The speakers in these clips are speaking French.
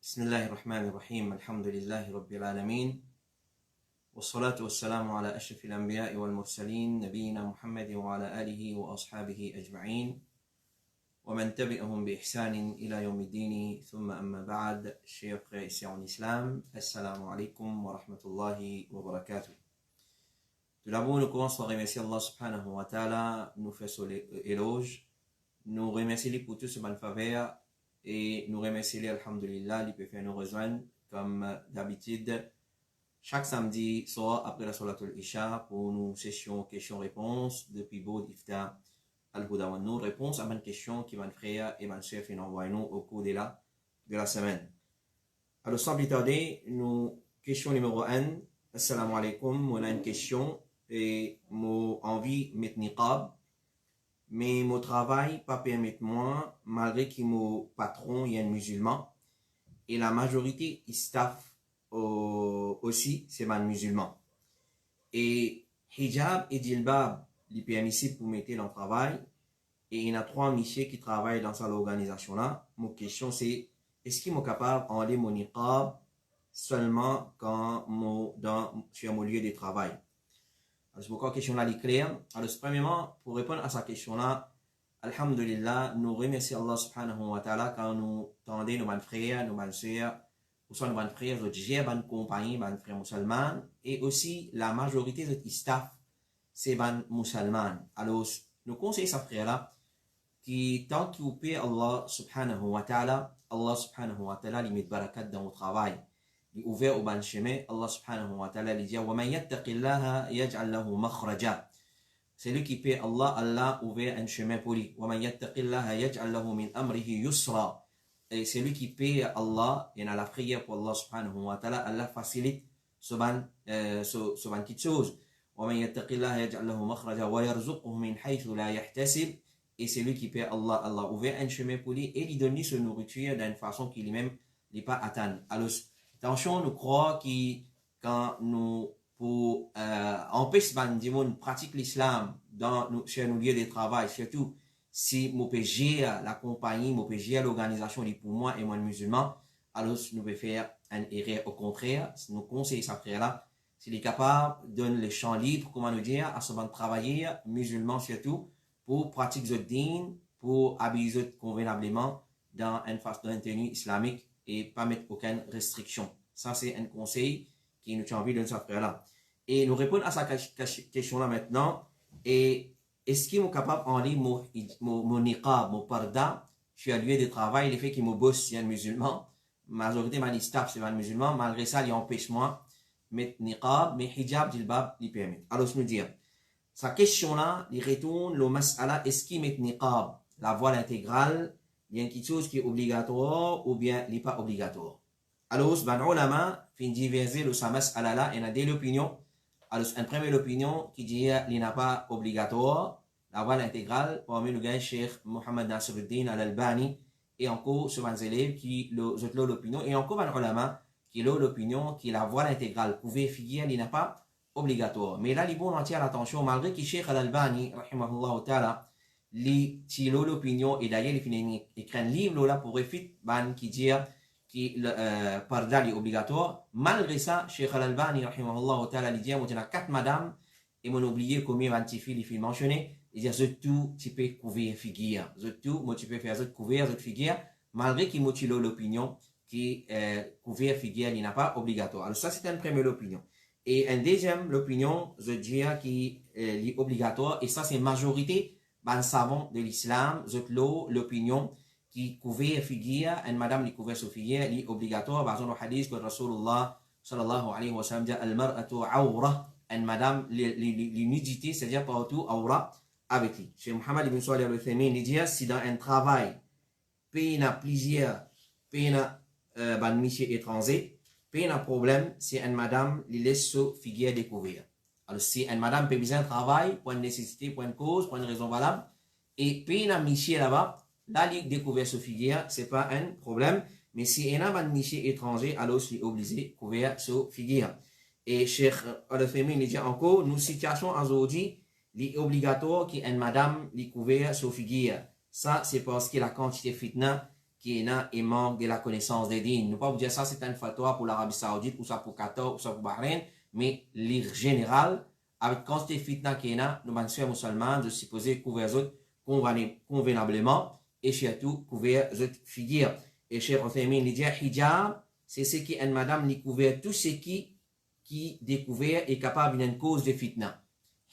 بسم الله الرحمن الرحيم الحمد لله رب العالمين والصلاة والسلام على أشرف الأنبياء والمرسلين نبينا محمد وعلى آله وأصحابه أجمعين ومن تبعهم بإحسان إلى يوم الدين ثم أما بعد chers frères ici en islam Assalamu alaikum wa rahmatullahi wa barakatuh. Tout d'abord, nous commençons à remercier Allah subhanahu wa ta'ala, nous faire son éloge, nous remercier pour tout ce bonne faveur et nous remercier, alhamdulillah, il peut faire nous rejoindre comme d'habitude chaque samedi soir après la Salatul Isha pour nos sessions questions-réponses depuis Bod Ifta Al-Huda wa Nour, réponse à une question qui mon frère et ma soeur fait envoyer nous au cours de la semaine. Alors sans plus tarder, nous question numéro 1. Assalamu alaikum, on a une question et mon envie de mettre niqab, mais mon travail pas permet moi malgré que mon patron est un musulman et la majorité du staff aussi c'est un musulman et hijab et djilbab les permissibles pour mettre dans le travail et il y a 3 messieurs qui travaillent dans cette organisation là. Mon question c'est est-ce qu'ils sont capables d'enlever mon niqab seulement quand sur mon lieu de travail? Alors, c'est pourquoi la question là est claire. Alors, premièrement, pour répondre à sa question là, alhamdulillah, nous remercions Allah subhanahu wa ta'ala quand nous tendons nos bonnes frères, nos bonnes sœurs, ou soit nos bonnes frères, notre gère, bonne compagnie, bonnes frères musulmans, et aussi la majorité de notre staff, c'est bonnes musulmans. Alors, nous conseillons ces frères là, qui tant qu'ils paient Allah subhanahu wa ta'ala, il met barakat dans le travail. Il est ouvert au bon chemin. Allah subhanahu wa ta'ala lui dit وَمَنْ يَتَّقِ اللَّهَ يَجْعَلْ لَهُ مَخْرَجًا. C'est lui qui paie Allah, Allah ouvert un chemin pour lui. وَمَنْ يَتَّقِ اللَّهَ يَجْعَلْ لَهُ مِنْ أَمْرِهِ يُسْرًا. Et c'est lui qui paie Allah, et dans la prière pour Allah subhanahu wa ta'ala, Allah facilite ce ban petite chose. وَمَنْ يَتَّقِ اللَّهَ يَجْعَلْ لَهُ مَخْرَجًا وَيَرْزُقْهُ مِنْ حَيْثُ لَا يَحْتَسِبُ. Et c'est lui qui paie Allah, Allah ouvert un chemin pour lui et lui donne sa nourriture d'une façon qu'il lui-même n'est pas atteint. Alors, attention, nous croyons que quand nous pour empêcher les gens de pratiquer l'islam sur nos lieux de travail, surtout si nous pouvons gérer la compagnie, nous pouvons gérer l'organisation pour moi et moi musulman, alors nous pouvons faire un erreur. Au contraire, nous conseillons ça frère-là, s'il est capable de donner le champ libre, comment nous dire, à ce moment de travailler, musulmans surtout, pour pratiquer le din, pour habiller convenablement dans une tenue islamique et pas mettre aucune restriction. Ça, c'est un conseil qui nous a envie de nous faire là. Et nous répondons à cette question-là maintenant. Et est-ce qu'ils sont capables d'enlever mon niqab, mon parda, sur le lieu de travail, le fait qu'ils me bossent, c'est un musulman. Majorité de mon staff, c'est un musulman. Malgré ça, il empêche moi de mettre niqab, mais hijab, djilbab, il permet. Alors, je me dis, sa question-là, il retourne le mas'ala, est-ce qu'ils mettent niqab, la voile intégrale, il y a quelque chose qui est obligatoire ou bien il n'est pas obligatoire. Alors, les ulama fin diverser le samas à la il y a deux opinions. Alors, une première opinion qui dit qu'il n'est pas obligatoire, la voile intégrale, parmi le gars Cheikh Mohammed Nasruddin Al-Albani, et encore ce les élèves qui ont l'opinion, et encore les ulama qui ont l'opinion que la voile intégrale pouvait figurer, il n'est pas obligatoire. Mais là, les bons entiers l'attention, malgré que Cheikh Al-Albani, rahimahullah ta'ala, qui ont l'opinion, et d'ailleurs, il écrit un livre là pour réfuter qui dit que le parda est obligatoire. Malgré ça, Cheikh Al-Albani, rahimahullah ta'ala, il dit qu'il y a 4 madames, et m'ont oublié combien d'antifils il fait mentionner. Il dit que tout, tu peux couvrir figure. Tout, moi, tu peux faire couvrir figure, malgré qu'il y a l'opinion que couvrir figure n'est pas obligatoire. Alors, ça, c'est une première opinion. Et une deuxième opinion, je dirais qu'il est obligatoire, et ça, c'est majorité des savants de l'islam, l'opinion qui couvert figure, une madame qui couvert sa figure, est obligatoire. Par exemple, le hadith que Rasulullah sallallahu alayhi wa sallam dit al-mar'atu awra, une madame, l'unité, c'est-à-dire partout awra avec lui. Chez Muhammad ibn Salih al-Uthaymin, il dit si dans un travail, pays n'a plusieurs, pays n'a ban monsieur étranger, pays n'a problème, si une madame lui laisse sa figure découvrir. Alors, si une madame peut besoin de travail, pour une nécessité, pour une cause, pour une raison valable, et pays n'a monsieur là-bas, là, il découvert ce figure, ce n'est pas un problème. Mais si il y a un monsieur étranger, alors il est obligé de couvrir ce figure. Et Cheikh Al-Uthaymin dit encore, nous situation aujourd'hui, il est obligatoire qu'une madame lui couvre ce figure. Ça, c'est parce que la quantité fitna qui est manque de la connaissance des dînes. Nous pas vous dire ça, c'est une fatwa pour l'Arabie Saoudite, ou ça pour Qatar, ou ça pour Bahreïn, mais l'ire général, avec quantité fitna qui est là, nous sommes musulmans, de supposer couvrir les autres convenablement, et surtout couvrir les autres figures. Et Cheikh Othaymin, il dit, hijab, c'est ce qui est madame, qui couvert tout ce qui découvert est capable d'une cause de fitna.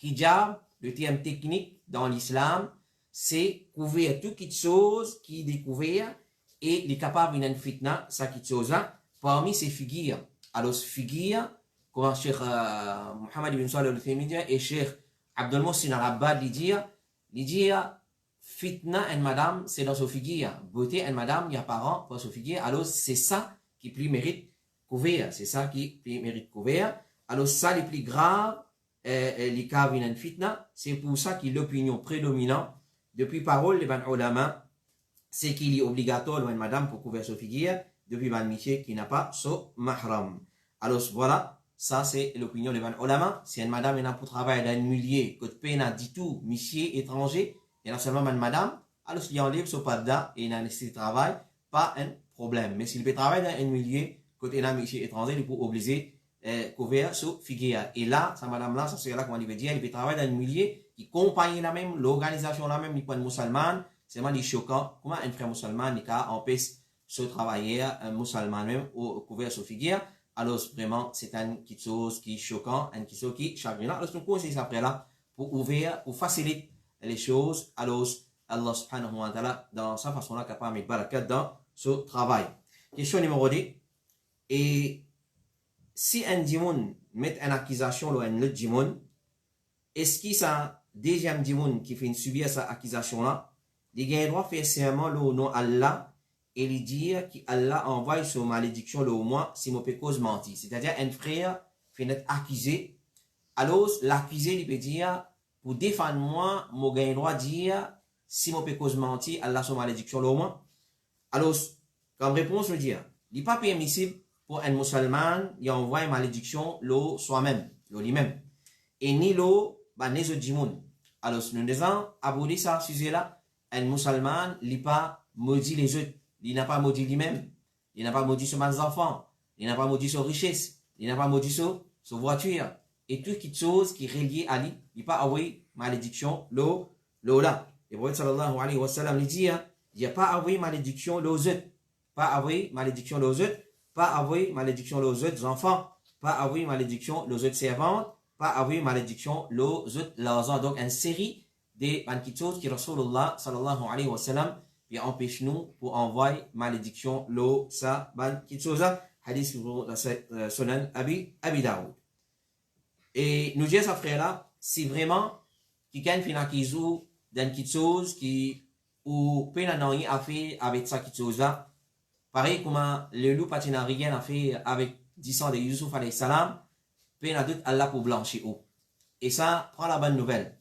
Hijab, le terme technique dans l'islam, c'est couvrir toute chose qui est découvert et il est capable d'une fitna, ça qui chose-là, parmi ces figures. Alors, ces figures, comme Cheikh Mohammed ibn Salih al-Uthaymin et Cheikh Abdul Mohsin al-Abbad lui dire, fitna et madame, c'est dans ce figure. Beauté et madame, il y a parents dans ce figure. Alors, c'est ça qui plus mérite couvert. C'est ça qui plus mérite couvert. Alors, ça, les plus graves, les cas d'une fitna, c'est pour ça que l'opinion prédominante, depuis parole des ulama, c'est qu'il est obligatoire, ou une madame, pour couvrir ce figure, depuis ban métier qui n'a pas ce mahram. Alors, voilà, ça, c'est l'opinion des ulama. Si une madame est pour travailler dans un milieu, que tu n'a dit tout, métier étranger, et non seulement une madame, alors s'il enlève ce padda et il a nécessité de travail, pas un problème. Mais s'il peut travailler dans un milieu, côté d'un métier étranger, il peut obliger couvrir ce figure. Et là, sa madame-là, ça c'est là qu'on veut dire, il peut travailler dans un milieu qui accompagne la même, l'organisation la même, les points musulmans, c'est vraiment choquant. Comment un frère musulman, il empêche ce travailleur musulman même, ou couvrir ce figure. Alors vraiment, c'est une petite chose qui est choquant, une petite chose qui est chagrinant. Alors, nous conseillons après là, pour ouvrir, pour faciliter les choses, alors Allah subhanahu wa ta'ala, dans sa façon-là, capable de mettre barakat dans ce travail. Question numéro 2. Et si un dimoun met une accusation à un autre dimoun, est-ce que ça deuxième dimoun qui fait subir cette accusation-là, il a le droit de faire serment au nom Allah et lui dire qu'Allah envoie sa malédiction au moi si mon cause menti. C'est-à-dire un frère fait être accusé, alors l'accusé lui peut dire pour défendre moi, mon gain droit dire si mon cause menti, Allah sa malédiction au moi. Alors, comme réponse, je veux dire, il n'est pas permissible pour un musulman, il envoie une malédiction l'eau soi-même, l'eau lui-même. Et ni l'eau, bah, les autres djimoun. Alors, nous disons, aboli ça, sujet-là, un musulman, il n'a pas maudit les autres. Il n'a pas maudit lui-même. Il n'a pas maudit ses enfants. Il n'a pas maudit sa richesse. Il n'a pas maudit sa voiture. Et toutes les choses qui sont reliées à lui, il n'a pas envoyé malédiction l'eau là. Et le prophète sallallahu alayhi wa sallam lui dit, il n'y a pas envoyé malédiction l'eau autres. Pas envoyé malédiction l'eau autres. Pas envoyé malédiction aux autres enfants, pas envoyé malédiction aux autres servantes, pas envoyé malédiction aux autres leurs. Donc, une série de choses qui Rasulullah sallallahu alayhi wa sallam empêche nous pour envoyer malédiction aux sa choses. Hadith sur Sunan Abi Daoud. Et nous disons ça frère là, si vraiment quelqu'un fait une kizou d'une petite chose qui ou peut n'en a fait avec sa petite chose là. Pareil comme le loup patinarien a fait avec 10 ans de Yusuf alayhi salam, puis il a doute Allah pour blanchir. Et ça, prend la bonne nouvelle.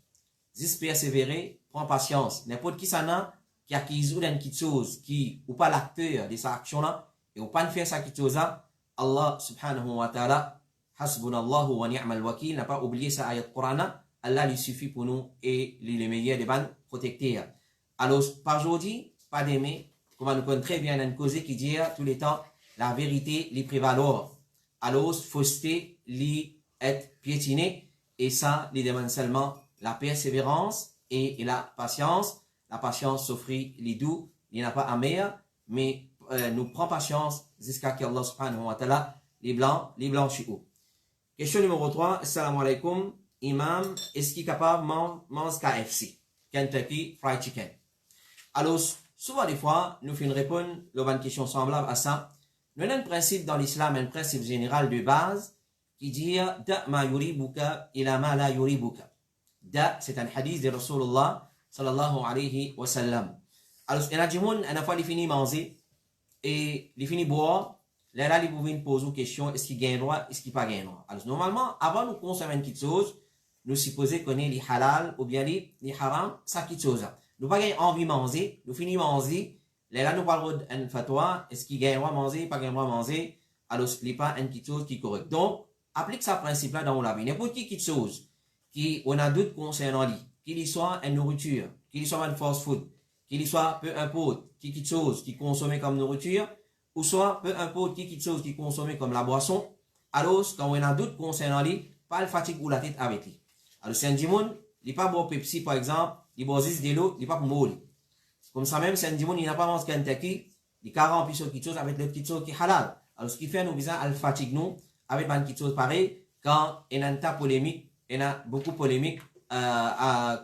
Juste persévérer, prends patience. N'importe qui s'en a, qui a acquis une petite chose, qui ou pas l'acteur de sa action là, et ou pas faire sa petite chose là, Allah subhanahu wa ta'ala, hasbunallahu wa ni'mal wakil, n'a pas oublié sa ayat Coran, Allah lui suffit pour nous et les meilleurs des bandes protecteurs. Alors, par aujourd'hui, pas d'aimer, comme nous connaissons très bien une cause qui dit tous les temps, la vérité les prévaloir. Alors, fausseté les être piétiné, et ça, les demande seulement la persévérance et la patience. La patience s'offrit les doux, il n'y en a pas amer, mais nous prenons patience jusqu'à ce qu'Allah subhanahu wa ta'ala les blanchit. Question numéro 3, assalamu alaikum, imam, est-ce qu'il est capable de manger KFC, Kentucky Fried Chicken? Alors, souvent des fois, nous faisons répondre à une question semblable à ça. Nous avons un principe dans l'islam, un principe général de base, qui dit « Da ma yuribuka ila ma la yuribuka ». Da, c'est un hadith de Rasulullah sallallahu alayhi wa sallam. Alors, il y a des gens, à la fois, ils finissent manger et ils finissent boire. Là, ils peuvent poser une question, est-ce qu'il gagne droit, est-ce qu'il pas gagne droit. Alors, normalement, avant de consommer une petite chose, nous supposons qu'on est les halal ou bien les haram, ça petite chose. Nous n'avons pas envie de manger, nous finissons manger. Là, nous parlons d'un fatwa, est-ce qu'il gagne droit manger, pas gagne droit manger. Alors, ce n'est pas une petite chose qui est correcte. Donc, applique ce principe-là dans la vie. N'importe qui petite chose qui on a doute concernant lui, qu'il soit une nourriture, qu'il soit un fast food, qu'il soit peu importe qui chose qui consommée comme nourriture, ou soit peu importe qui chose qui consommée comme la boisson, alors quand on a doute concernant lui, pas le fatigue ou la tête avec lui. Alors c'est un dimon, il n'est pas bon Pepsi par exemple, il boit juste de l'eau, il n'est pas pour mourir. Comme ça même, c'est un dimon, il n'a pas mangé Kentucky, il a rempli sur quelque chose avec le petit chose qui est halal. Alors ce qui fait nous besoin à le fatigue nous avec une petite chose pareil quand il y a un tas polémique, il y a beaucoup de polémiques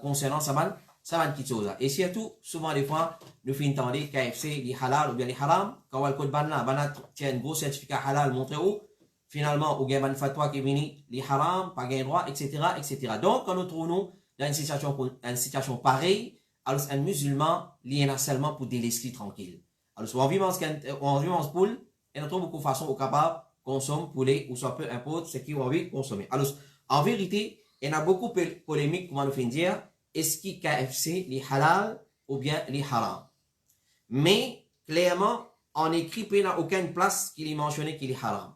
concernant ça va petite chose. Et surtout, souvent des fois, nous finissons entendre KFC, les halal ou bien les haram, quand on a le code ban là, tiens un gros certificat halal montré où, finalement, au gain ban fatwa qui est venu, les haram, pas gain droit, etc., etc. Donc, quand nous trouvons dans une situation pareille, alors un musulman, il y en a seulement pour délaisser tranquille. Alors, soit on vit en poule, et nous trouvons beaucoup de façons au capable consommer poulet ou soit peu importe ce qui envie consommer. Alors, en vérité, il y en a beaucoup de polémiques, comment nous faire dire, est-ce qu'il KFC les halal ou bien les haram? Mais, clairement, en écrit, il n'y a aucune place qui est mentionné qu'il est haram.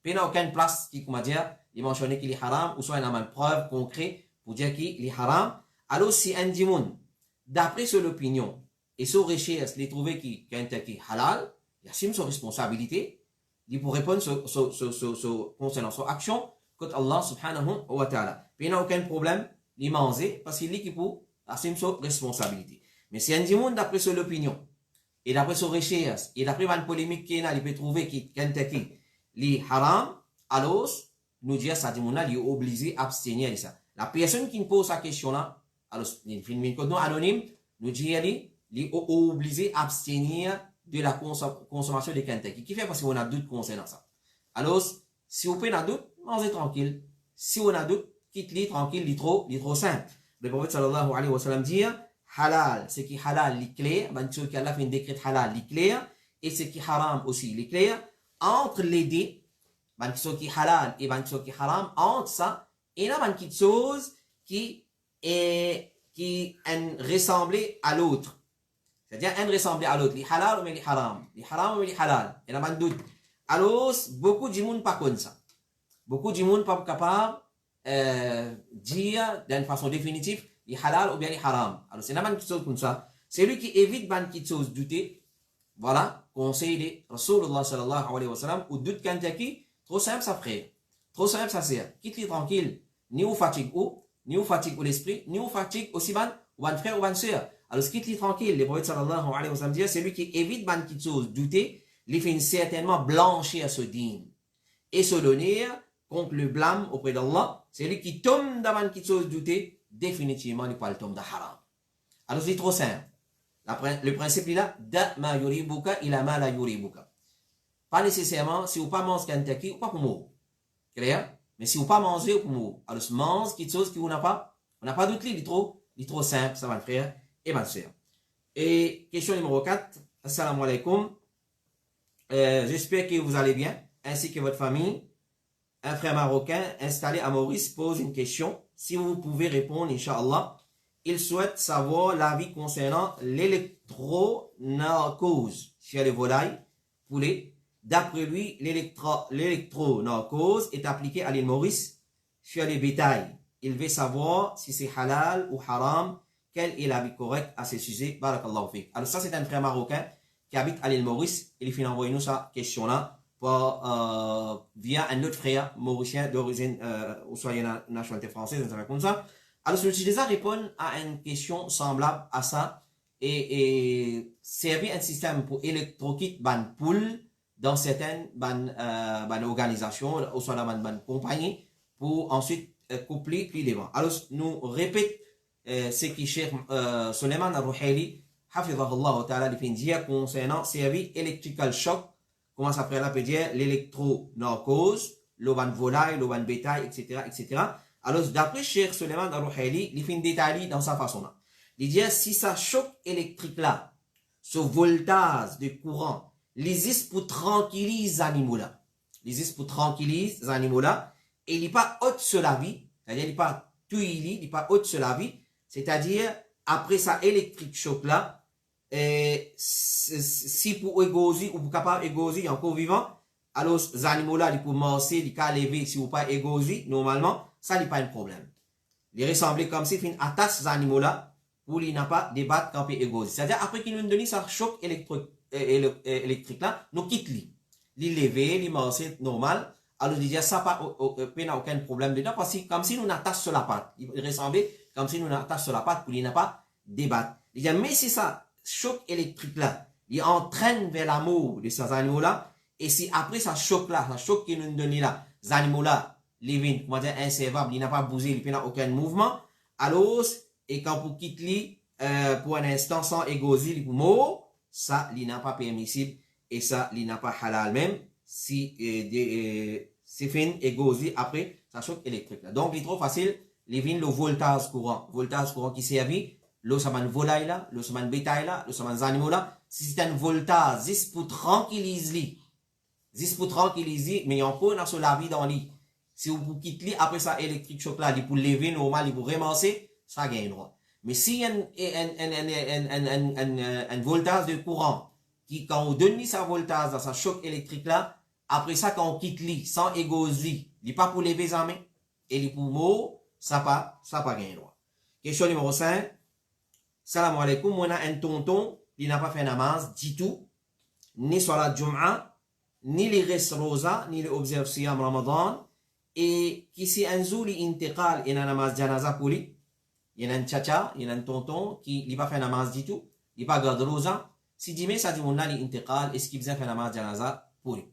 Il n'y a aucune place qui, comment dire, il est mentionné qu'il est haram, ou soit il y a une preuve concrète pour dire qu'il est haram. Alors, si un dimon, d'après son opinion, et son recherche, il trouvé qu'il est halal, il assume sa responsabilité, il pour répondre concernant son action contre Allah subhanahu wa ta'ala. Puis il n'y a aucun problème, il mange parce qu'il dit qu'il peut assumer sa responsabilité. Mais si un dimon, d'après son opinion, et d'après son recherche, et d'après une polémique qu'il a, il peut trouver qu'il est haram, alors, nous dire ça dimon là, il est obligé d'abstenir de ça. La personne qui nous pose cette question là, alors, il fait une code anonyme, nous dit il est obligé d'abstenir de la consommation de Kentucky. Qui fait parce qu'on a doute concernant ça. Alors, si vous pouvez un doute, mangez tranquille. Si on a doute, quitte-les tranquille, il est trop simple. Le prophète sallallahu alayhi wa sallam dit, halal, ce qui est halal, il est clair. Ben, ce qui Allah fait un décret halal, il est clair. Et ce qui est haram aussi, il est clair. Entre les deux, ben, ce qui est halal et ben, ce qui est haram, entre ça, il y a une petite chose qui est ressemblée à l'autre. C'est-à-dire, un ressemble à l'autre, les halal ou les haram, les haram ou les halal. Il y a un doute. Alors, beaucoup de monde pas comme ça. Beaucoup de monde pas capable dire d'une façon définitive les halal ou bien les haram. Alors, c'est une chose comme ça. C'est lui qui évite une petite chose douter. Voilà, conseil de Rasulullah sallallahu alayhi wa sallam, ou doute Kentucky, trop simple ça frère. Trop simple ça sert. Quitte-les tranquille. Ni vous fatigue ou, ni vous fatigue l'esprit, ni vous fatigue aussi ou un frère ou une soeur. Alors, ce qui est tranquille, le prophète sallallahu alayhi wa sallam dit, c'est lui qui évite une petite chose, douter, il fait certainement blanchir ce dîme. Et se donner contre le blâme auprès d'Allah, c'est lui qui tombe dans une petite chose, douter, définitivement, il n'est pas le tombe de haram. Alors, c'est trop simple. Le principe est là, da ma yuribuka ila ma la yuribuka. Pas nécessairement, si vous pas mangez Kentucky, ou pas pour mourir. Clair? Mais si vous pas mangez, ou pour mourir. Alors, mange quelque chose que vous n'avez pas, on n'a pas d'autre, il est trop simple, ça va le faire. Et ma soeur. Et question numéro 4. Assalamu alaikum. J'espère que vous allez bien, ainsi que votre famille. Un frère marocain installé à Maurice pose une question. Si vous pouvez répondre, Inch'Allah. Il souhaite savoir l'avis concernant l'électronarcose chez les volailles, poulets. D'après lui, l'électronarcose est appliquée à l'île Maurice chez les bétails. Il veut savoir si c'est halal ou haram. Quel est l'avis correct à ce sujet? Barakallahu fik. Alors ça, c'est un frère marocain qui habite à l'île Maurice. Il fait envoyer nous sa question-là via un autre frère mauricien d'origine, ou soit une nationalité française, un truc comme ça. Alors, je suis déjà répondu à une question semblable à ça et servir un système pour électrocuter ban poule dans certaines organisations, ou soit dans ban compagnie, pour ensuite coupler puis les vents. Alors, nous répétons ce qui Cheikh Suleiman Al-Ruhaili, hafidhahullah ta'ala, il fait dire concernant service electrical shock, comment ça s'appelle là, peut dire l'électronarcose, le ban volaille, le ban bétail, etc., etc. Alors, d'après Cheikh Suleiman Al-Ruhaili, il fait une détail dans sa façon là. Il dit, si ça choc électrique là, ce voltage de courant, les existe pour tranquilliser les animaux là. Les existe pour tranquilliser les animaux là, et il n'est pas haute sur la vie, c'est-à-dire il n'est pas tuili, il n'est pas haute sur la vie, c'est-à-dire, après ça électrique choc là, si pour égosier ou pour capable égosier encore vivant, alors les animaux là, ils peuvent marcher, ils peuvent lever, si vous pas égosier, normalement, ça n'est pas un problème. Il ressemble comme si il attache ces animaux là, pour lui n'a pas débattre quand il égose. C'est-à-dire, après qu'il nous donne ça choc électrique là, nous quitte lui. Lui lever, lui marcher normal. Alors, il dit, ça pas, aucun problème dedans, parce que comme si nous n'attache sur la patte. Il ressemble comme si nous n'attache sur la patte pour lui n'a pas débattre. Il dit, mais c'est ça, choc électrique là, il entraîne vers l'amour de ces animaux là, et si après ça choc là, ça choc qu'il nous donne là, ces animaux là, les vignes, comment dire, inservables, il n'a pas bougé, il n'a aucun mouvement, alors, et quand vous quittez lui, pour un instant sans égoser, pour mort, ça, il n'a pas permissible, et ça, il n'a pas halal même, si c'est fin égoser après, ça choc électrique là. Donc, il est trop facile, les vignes, le voltage courant qui servit, l'eau, ça m'a volaille là, l'eau, ça m'a bétail là, l'eau, ça m'a animaux là, si c'est un voltage, juste pour tranquilliser, mais il y a encore dans la vie dans l'île. Si vous quittez l'île, après ça, électrique choc là, il pour lever normal, il pour ramasser, ça gagne droit. Mais si un voltage de courant, qui, quand on donne sa voltage dans sa choc électrique là, après ça, quand on quitte l'île, sans égoser, il n'est pas pour lever sa main, et il pour mot, ça pas gagne droit. Question numéro 5. Salam alaikum, moi, un tonton, il n'a pas fait namaz du tout, ni sur la Jum'a, ni les restes rosa, ni les observe Siyam Ramadan, et qui s'est un jour, il intiqal, il a namaz janaza pour lui, il y a un tchacha, il y a un tonton, qui n'a pas fait namaz du tout, il n'a pas gardé rosa, si dit, mais ça dit, on a l'intiqal, est-ce qu'il faisait faire namaz janaza pour lui.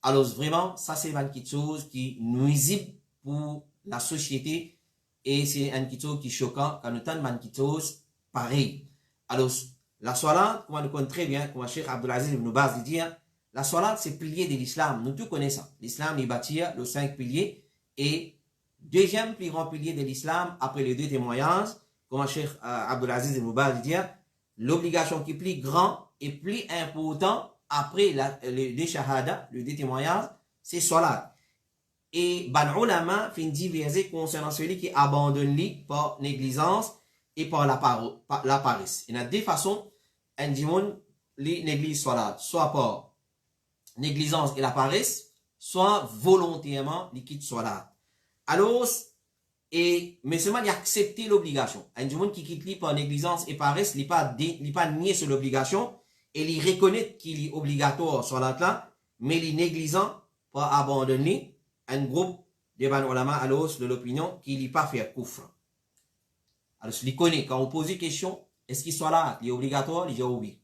Alors, vraiment, ça, c'est une petite chose qui nuisible pour la société, et c'est une petite chose qui est choquant, quand nous avons une petite chose pareil. Alors, la salat, comme on connaît très bien, comme le Cheikh Abdulaziz ibn Baz dit, la salat, c'est pilier de l'islam. Nous tous connaissons ça. L'islam est bâti les 5 piliers. Et deuxième plus grand pilier de l'islam, après les 2 témoignages, comme le Cheikh Abdulaziz ibn Baz dit, l'obligation qui est plus grand et plus important après les 2 shahada, les 2 témoignages, c'est salat. Et ban ulama fin diverser concernant celui qui abandonne lui par négligence et par la paresse. Il y a 2 façons, un dimon li néglige soit par négligence et la paresse, soit volontairement li quitte salat. Alors, mais seulement il accepte l'obligation. Un dimon qui quitte lui par négligence et paresse, il pas nié sur l'obligation, et il reconnaît qu'il est obligatoire salat là, mais il est négligent pour abandonner un groupe de ban ulama alors de l'opinion qu'il n'est pas fait kufr. Alors, je les connais. Quand on pose une question, est-ce qu'il soit là? Il est obligatoire? Il dit oui.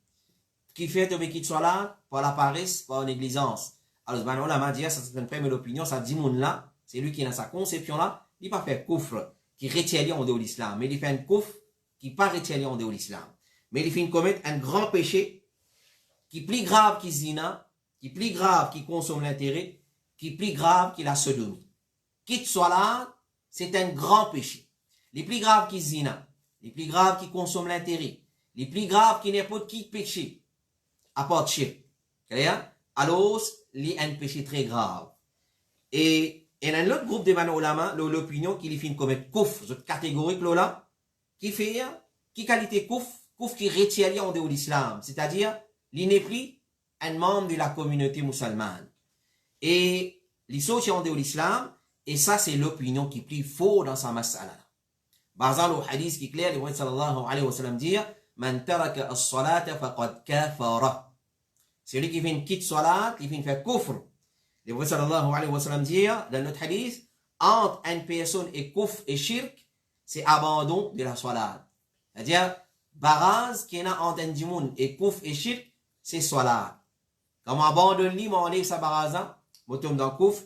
Qui fait de qu'il soit là? Par la paresse, par la négligence. Alors, ben, on l'a dit, ça c'est une première opinion, ça dit moun là, c'est lui qui a sa conception là, il pas fait kufr, qui retient en dehors de l'islam, mais il fait un kufr qui pas retient en dehors de l'islam. Mais il fait commettre un grand péché, qui est plus grave qu'il zina, qui est plus grave qu'il consomme l'intérêt, qui est plus grave qu'il la sodomie. Quitte soit là, c'est un grand péché. Les plus graves qui zina, les plus graves qui consomment l'intérêt, les plus graves qui n'importe qui péché, à part shirk. Alors, il y a un péché très grave. Et il y a un autre groupe de ulama, l'opinion qui fait commettre kouf, cette catégorie là, qui qualité kouf qui retient en dehors de l'islam, c'est-à-dire, il n'est plus un membre de la communauté musulmane. Et il saute en dehors de l'islam, et ça, c'est l'opinion qui est plus fort dans sa mas'ala. Par exemple, le hadith qui est clair, le prophète sallallahu alayhi wa sallam dit, Man taraka as-salata faqad kafara. Celui qui vient quitter salat, il vient faire kufr. Le prophète sallallahu alayhi wa sallam dit, dans notre hadith, entre une personne et kufr et shirk, c'est abandon de la salat. C'est-à-dire, baraz qui est entre un dimoun et kufr et shirk, c'est salat. Comme on abandonne lui, on enlève sa baraza, on tombe dans kufr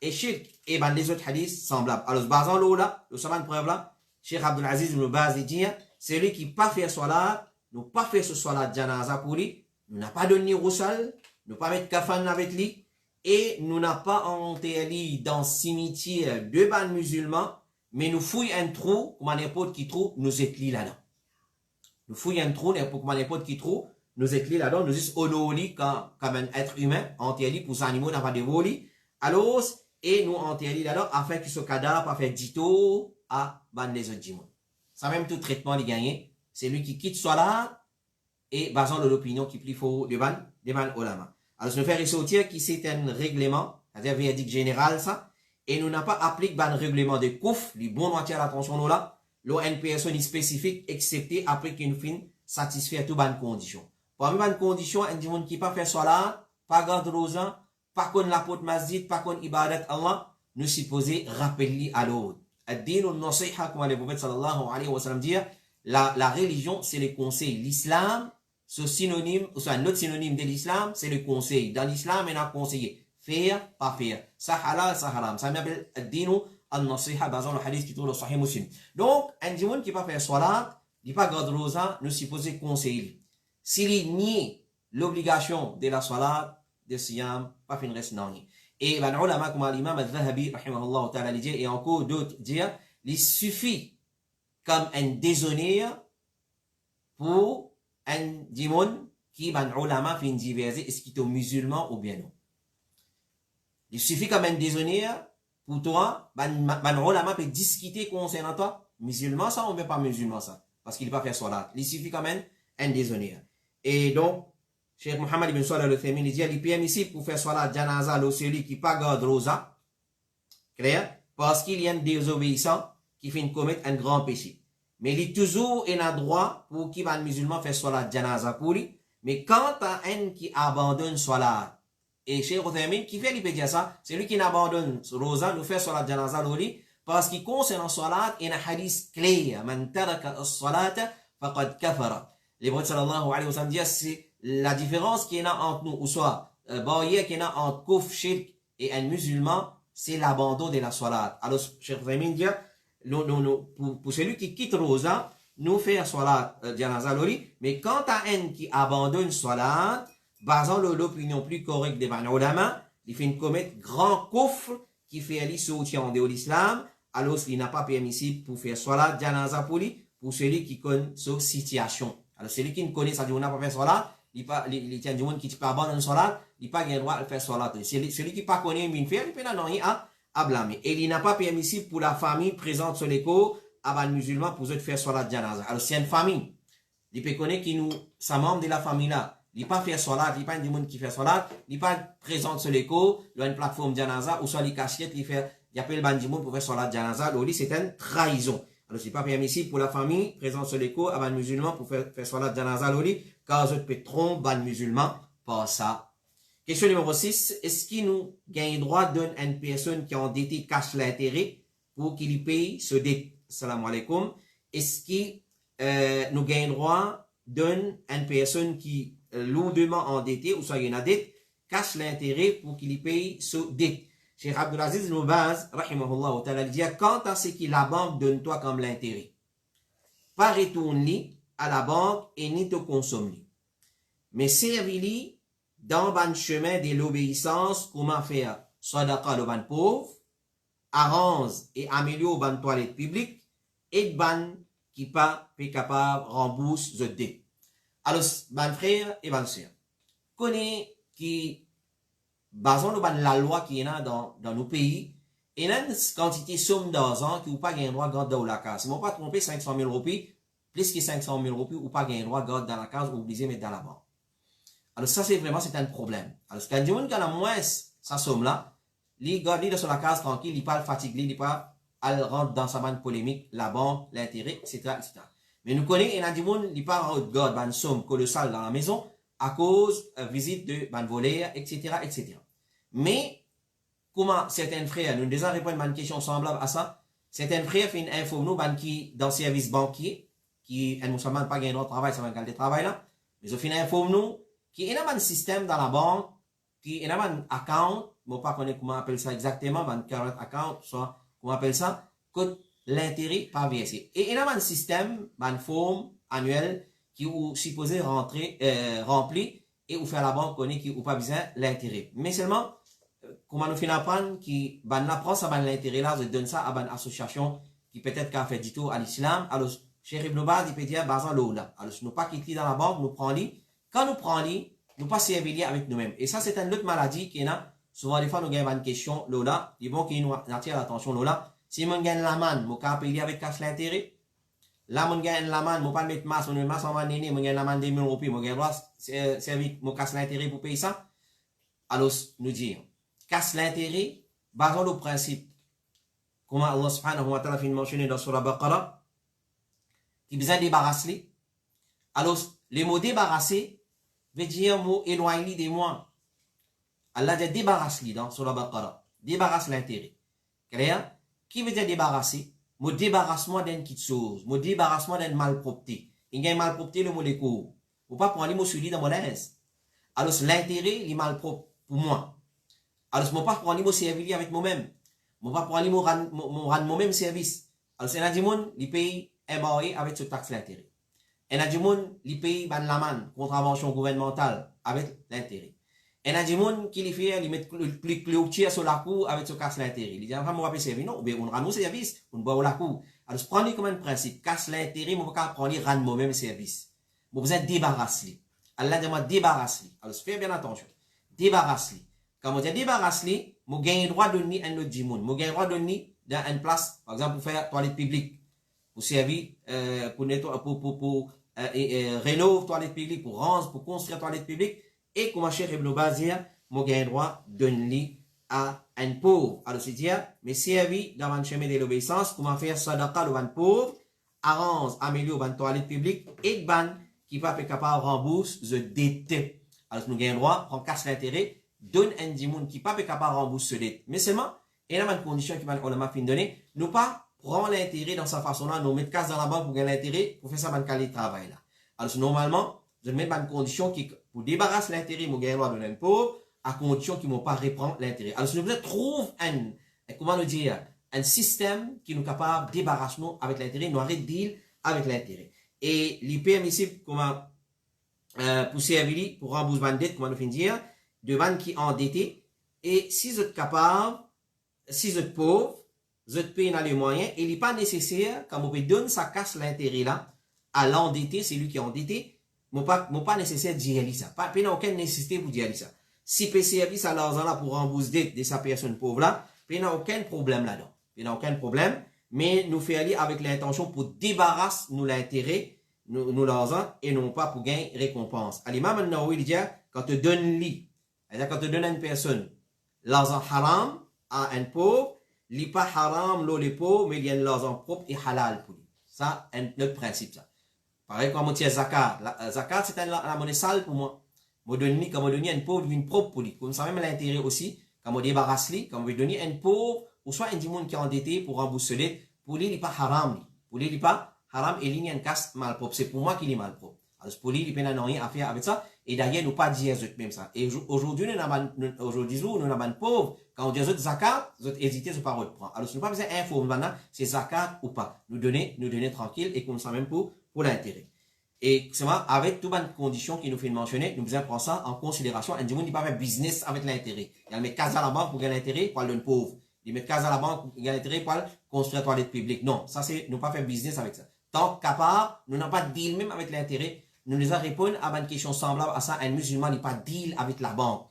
et shirk. Et ben les autres hadiths semblables. Alors, bazan là, le saman preuve là, Cheikh Abdulaziz ibn Baz dit, celui qui n'a pas fait salat, n'a pas fait ce salat janaza pour lui, nous n'a pas donné roussal, nous pas mettre kafan avec lui, et nous n'a pas enterré dans le cimetière de ban musulmans, mais nous fouillons un trou, comme n'importe qui trou, nous éclis là-dedans. Nous fouillons un trou, comme n'importe qui trou, nous éclis là-dedans, nous disons honori comme un être humain, enterré pour les animaux, n'a pas de voli, alors, et nous enterré là-dedans, afin que ce cadavre pas fait dito à ban les autres dimons. Ça même tout traitement les gagné, c'est lui qui quitte salat, et basant de l'opinion qui plie faux de ban ulama. Alors, je vais faire ressortir qui c'est un règlement, c'est-à-dire verdict général ça, et nous n'a pas appliqué ban règlement de kouf, les bons moitié à l'attention nous là, l'on une personne spécifique, excepté après qu'il fin satisfait toutes bonnes conditions. Parmi les bonnes conditions, un monde qui pas fait salat, pas garde rosa, pas qu'on la porte masjid, pas qu'on ibadat Allah, nous supposons rappeler à l'autre. Ad-din al-nasiha, comme le prophète sallallahu alayhi wa sallam dit, la religion, c'est le conseil. L'islam, c'est synonyme, ou un autre synonyme de l'islam, c'est le conseil. Dans l'islam, on a conseillé faire, pas faire. Ça halal, ça haram. Ça m'appelle ad-din al-nasiha, basant le hadith qui tourne au Sahih Muslim. Donc, un monde qui pas fait salat, qui pas garde rosa, nous supposons conseiller. S'il nie l'obligation de la salat, de siyam, pas fin reste non. Et ben ulama comme l'imam al-Dhahabi rahimahullah ta'ala dit et encore d'autres dire il suffit comme un déshonneur pour un dimon qui ben ulama fin diverser est-ce qu'il est musulman ou bien non. Il suffit comme un déshonneur pour toi ben ulama peut discuter concernant toi musulman ça ou bien pas musulman ça parce qu'il pas fait salat. Il suffit quand même un déshonneur. Et donc Cheikh Mohammed ibn Salah al-Uthaymin dit il est permissible pour faire salat janaza le celui qui pas garde rosa. Clair? Parce qu'il y a un désobéissant qui fait commettre un grand péché. Mais il est toujours un droit pour qui va un musulman faire salat janaza pour lui. Mais quand à un qui abandonne salat, et Cheikh Uthaymin qui fait dire ça, c'est lui qui abandonne rosa, nous fait salat janaza pour lui, parce qu'il concerne salat, il y a un hadith clair, man taraka as-salata faqad kafara. Le prophète sallallahu alayhi wa sallam dit c'est la différence qu'il y a entre nous, ou soit, barrière qu'il y a entre kufr, shirk et un musulman, c'est l'abandon de la salat. Alors, Cheikh Uthaymin dit, pour celui qui quitte rosa, nous fait salat janaza lori, mais quant à un qui abandonne salat, basant l'opinion plus correcte des ulama, il fait commettre grand kufr qui fait aller sortir en dehors de l'islam, alors il n'a pas permissible pour faire salat janaza pour lui, pour celui qui connaît sa situation. Alors, celui qui ne connaît ça, on n'a pas fait salat, il tient du monde qui pas abandonne salat, il pas le droit de faire salat. Celui qui pas connaît une faire, il peut n'en rien à blâmer. Et il n'a pas permissible pour la famille présente sur l'écho, à un musulman pour faire salat janaza. Alors c'est une famille. Il peut connaître qui nous, sa membre de la famille là, il pas faire salat, il pas du monde qui fait salat, il pas présente sur l'écho, il a une plateforme janaza, ou soit il cachette, il appelle le monde pour faire salat janaza, donc c'est une trahison. Alors, c'est pas permissible pour la famille présente sur l'écho à un musulman pour faire salat janaza loli, car je peux tromper un musulman par ça. Question numéro 6. Est-ce qu'il nous gagne droit de donner à une personne qui a endetté cache l'intérêt pour qu'il paye ce dette? Salam alaikum. Est-ce qu'il nous gagne droit de donner à une personne qui lourdement endettée, ou soit il y a une dette, cache l'intérêt pour qu'il paye ce dette? Cheikh Abdulaziz Ibn Baz, rahimahullah ta'ala, dit quant à ce que la banque donne toi comme l'intérêt, pas retourne-li à la banque et ni te consomme-li. Mais servis-li dans le chemin de l'obéissance, comment faire sadaqa le ban pauvre, arrange et améliore ban toilette publique, et ban qui pas capable rembourse the dette. Alors, ban frère et ban sœur, connaît qui basant la loi qui est dans nos pays, il y a une quantité de somme d'argent qui n'a pas le droit de garder dans la case. Si on ne pas tromper 500 000 roupies, plus que 500 000 roupies, ou pas le droit de garder dans la case, ou obligé de mettre dans la banque. Alors ça, c'est un problème. Alors, quand il y a moins sa somme-là, il garde dans la case tranquille, il n'est pas fatigué, il n'est pas à rentrer dans sa bande polémique, la banque, l'intérêt, etc., etc. Mais nous connaissons, il y a des gens qui ne pas garder une somme colossale dans la maison à cause de visite de ban voleur, etc., etc. Mais, comment certains frères, nous déjà répondre à une question semblable à ça, certains frères font une info, nous, qui, dans le service banquier, qui, un musulman pas gagné de travail, ça va gagner de travail là, mais ils font une info, nous, qui est un système dans la banque, qui est un account, je ne sais pas comment on appelle ça exactement, un current account, soit, comment on appelle ça, que l'intérêt pas versé. Et il y a un système, une forme annuelle, qui est supposé rentrer, rempli, et où faire la banque connaît qui ou pas besoin l'intérêt. Mais seulement, comment nous finissons apprendre qui apprend ça l'intérêt là, je donne ça à une association qui peut-être qu'a fait du tout à l'islam. Alors, Cheikh Ibn Baz, il peut dire, basant l'eau là. Alors, si nous pas quitter dans la banque, nous prenons. Quand nous prenons, nous pas servir avec nous-mêmes. Et ça, c'est une autre maladie qui est là. Souvent, des fois, nous gagnons une question, là, il est bon qu'il nous attire l'attention, là. Si on gagne la manne, nous pouvons payer avec cash l'intérêt. Là, on gagne la manne, on pas mettre masse, on met masse en manne, on gagne la manne des 1000 roupies, on gagne droit, servir, on casse l'intérêt pour payer ça. Alors, nous dire, casse l'intérêt, basons le principe. Comment Allah subhanahu wa ta'ala fait mentionner dans Surah Baqarah, qui besoin débarrasser. Alors, le mot débarrasser veut dire mot éloigner de moi. Allah dit débarrasse-lui dans sur la Baqara. Débarrasse l'intérêt. Clair? Qui veut dire débarrasser? Mot débarrasse-moi d'une petite chose. Mot débarrasse-moi d'une malpropreté. Il y a une malpropreté, le mot de cours. Faut pas prendre les mots sur lui dans mon aise. Alors, l'intérêt, il est malpropre pour moi. Alors, je ne peux pas prendre les mots servir avec moi-même. Je ne peux pas prendre les mots rendre moi-même service. Alors, c'est un monde, les pays embarqués avec ce taxe l'intérêt. Il y a des gens qui payent la manne, contravention gouvernementale, avec l'intérêt. Il y a des gens qui les fait, ils mettent le tir sur la cour avec ce casse l'intérêt. Ils disent, on va pas servir. Non, on rend nos services, on va la cour. Alors, je prends comme un principe, casse l'intérêt, je ne peux pas prendre rendre moi-même service. Vous êtes débarrassé. Allah dit, débarrasse-lui. Alors, faites bien attention. Débarrasse-lui. Quand on dit débarrasse-lui, je gagne le droit de donner un autre monde. Je gagne le droit de donner dans une place, par exemple, pour faire toilette publique, pour servir, pour rénover toilette publique, pour ranger, pour construire toilette publique, et comme Cheikh Ibn Baz dit, je gagne le droit de donner à un pauvre. Alors, c'est-à-dire, mais servir dans un chemin de l'obéissance, comment faire sadaqa de un pauvre, arrange, améliore une toilette publique, et ban qui va être capable de rembourser the dette. Alors, nous gagnons le droit, on casse l'intérêt, donne un dimoun qui pas capable de rembourser ce dette. Mais seulement, il y a une condition qui m'a fin donné, nous pas prendre l'intérêt dans sa façon-là, nous mettre casse dans la banque pour gagner l'intérêt, pour faire ça, dans qualité de travail là. Alors, normalement, je mets une condition qui, pour débarrasser l'intérêt, je gagne le droit de donner un pauvre, à condition qu'ils ne vont pas reprendre l'intérêt. Alors, si nous trouvons comment nous dire, un système qui nous est capable de débarrasser nous avec l'intérêt, nous arrête de deal avec l'intérêt. Et l'hypermissible, comment, pour servir, pour rembourser une dette, comment nous finir dire, de banque qui est endetté, et si vous êtes capable, si vous êtes pauvre, vous êtes payé dans les moyens, et il n'est pas nécessaire, quand vous pouvez donner sa casse l'intérêt là, à l'endetté, c'est lui qui est endetté, mais pas nécessaire d'y aller ça. Pas aucune nécessité pour d'y aller ça. Si peut servir à l'argent là pour rembourser dette de sa personne pauvre là, il n'y a aucun problème là-dedans. Il n'y a aucun problème, mais nous fait aller avec l'intention pour débarrasser nous l'intérêt, nous l'argent, et non pas pour gagner récompense. À l'imam al-Nawawi, il dit, quand tu donnes lui, c'est-à-dire quand tu donnes à une personne l'argent haram à un pauvre, il n'est pas haram l'eau les pauvres, mais il y a l'argent propre et halal pour lui. Ça, notre principe, ça. Pareil comme on tient zakat. Zakat, c'est la monnaie sale pour moi. Quand on donne un pauvre, une propre pour lui. Comme ça, même l'intérêt aussi, quand on débarrasse lui, quand on veut donner un pauvre, ou soit un dimon qui est endetté pour rembourser, pour lui, il n'est pas haram. Pour lui, il n'est pas haram et il y a une casse malpropre. C'est pour moi qu'il est malpropre. Alors, pour lui, il n'y a rien à faire avec ça. Et d'ailleurs, nous pas dire même ça. Et aujourd'hui, nous avons un pauvre. Quand on dit zakat, nous hésitons sur parole. Alors, si nous pas besoin d'info maintenant, c'est zakat ou pas. Nous donner tranquille et comme ça même pour l'intérêt. Et c'est moi, avec toutes les conditions qui nous fait mentionner, nous devons prendre ça en considération. Un monde, il pas faire business avec l'intérêt. Il met casse à la banque pour gagner l'intérêt, pour le pauvre. Il met casse à la banque pour gagner l'intérêt, pour construire toilette publique. Non, ça c'est, nous pas faire business avec ça. Tant capable, nous n'avons pas de deal même avec l'intérêt. Nous les répondre à une question semblable à ça. Un musulman n'est pas deal avec la banque.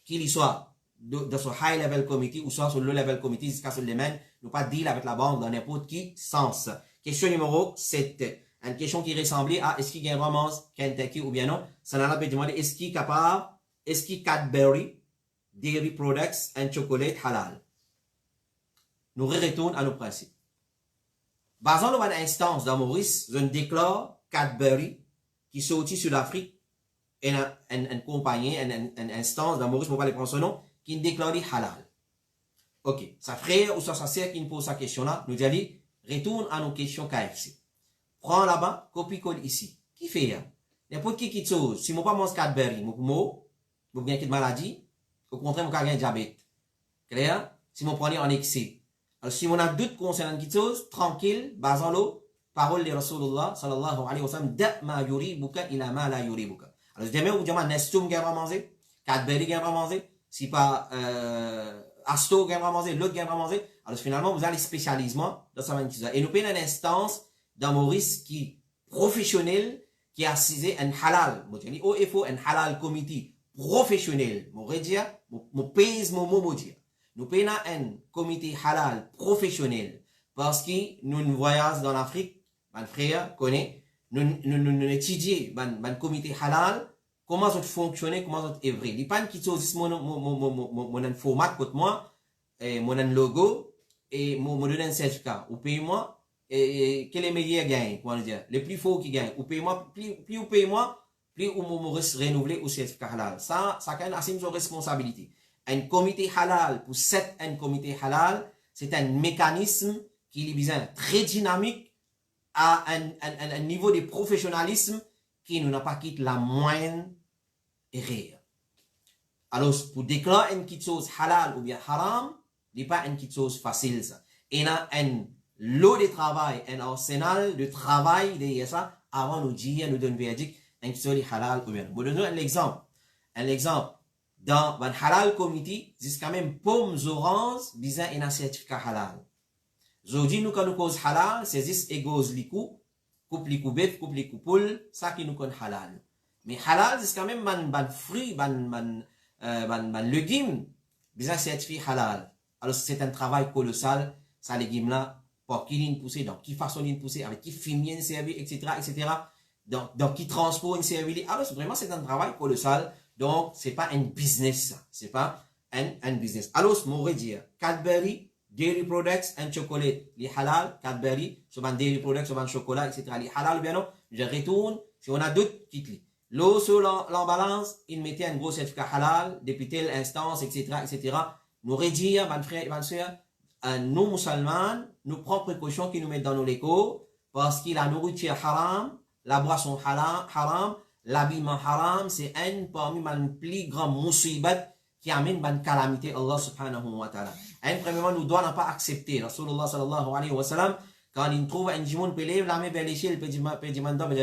Qu'il soit dans ce high level committee ou soit sur le level committee jusqu'à ce domaine, nous pas deal avec la banque dans n'importe qui sens. Question numéro 7. Une question qui ressemblait à est-ce qu'il y a vraiment Kentucky ou bien non. Ça n'a pas demandé est-ce qu'il est capable, est-ce qu'il Cadbury, dairy products and chocolate halal. Nous retournons à nos principes. Basant sur une instance dans Maurice, je déclare Cadbury qui sortit sur l'Afrique et une compagnie, une instance dans Maurice, on va pas prendre son nom, qui déclare halal. Ok, sa frère ou sa sœur qui nous pose sa question là, nous dit retourne à nos questions KFC. Prends là-bas, copie-colle ici. Qui fait ça? N'importe qui chose. Si je ne pas mange Cadbury, je gagne une maladie. Au contraire, je gagne un diabète. Clair? Si je prends en excès. Alors, si on a doute concernant quelque chose, tranquille, basant l'eau, parole de Rasulullah, sallallahu alayhi wa sallam, da ma yuribuka ila ma la yuribuka. Alors, demain, vous dites, Nestum gagne à manger, Cadbury gagne à manger, si pas, Asto gagne à manger, l'autre gagne à manger. Alors, finalement, vous allez spécialisement dans sa manière. Et nous payons une instance dans Maurice qui professionnel qui a assisé un halal. Il faut un halal comité professionnel. Je pèse mon mot. Nous payons un comité halal professionnel parce que nous voyageons dans l'Afrique, mon frère connaît, nous étudions dans le comité halal, comment ça fonctionne, comment ça est vrai. Les pannes qui sont mon format contre moi, mon logo et mon donne un certificat. Ou paye moi que les meilleurs gagnent, comment dire, les plus forts qui gagnent. Ou paye-moi, plus vous payez-moi, plus vous me renouveler au certificat halal. Ça quand même assume son responsabilité. Un comité halal, pour un comité halal, c'est un mécanisme qui est bien très dynamique, à un niveau de professionnalisme qui nous n'a pas quitté la moyenne erreur. Alors, pour déclarer une petite chose halal ou bien haram, ce n'est pas une petite chose facile, ça. Il y a un lot de travail, un arsenal de travail derrière ça, avant de dire, nous donner un verdict, une petite chose halal ou bien. Je vous donne un exemple. Un exemple. Dans le halal committee, c'est quand même pommes oranges, bizarre, un certificat halal. Aujourd'hui, nous, quand nous cause halal, c'est juste égose les coups, coupe les coups bêtes, coupe les coups poules, ça qui nous connaît halal. Mais halal, c'est quand même ban fruit, ban légumes, bizarre certifié halal. Alors, c'est un travail colossal, ça légume-là, pour qui il poussé, donc qui façon il poussé, avec qui fumier servi, etc., etc. Donc, qui transport une servi. Alors, vraiment, c'est un travail colossal. Donc, c'est pas un business, ça. C'est pas un business. Alors, je m'aurais dire, Cadbury, dairy products, un chocolat, les halal, Cadbury, sur un dairy products, sur un chocolat, etc. Les halal, bien non, je retourne, si on a d'autres, quitte-les. L'eau sur l'emballage, il mettait un gros certificat halal, depuis telle instance, etc., etc. Nous réduire, mon frère et ma soeur, nous musulmans, nous prenons précaution qu'ils nous mettent dans nos locaux, parce que la nourriture haram, la boisson haram, l'habillement haram, c'est un parmi les plus grands musibat qui amène une calamité Allah subhanahu wa ta'ala. Premièrement, nous ne devons pas accepter. Rasulullah sallallahu alayhi wa sallam, quand il trouve un jimoun, il lève la main vers l'échelle, il peut dire,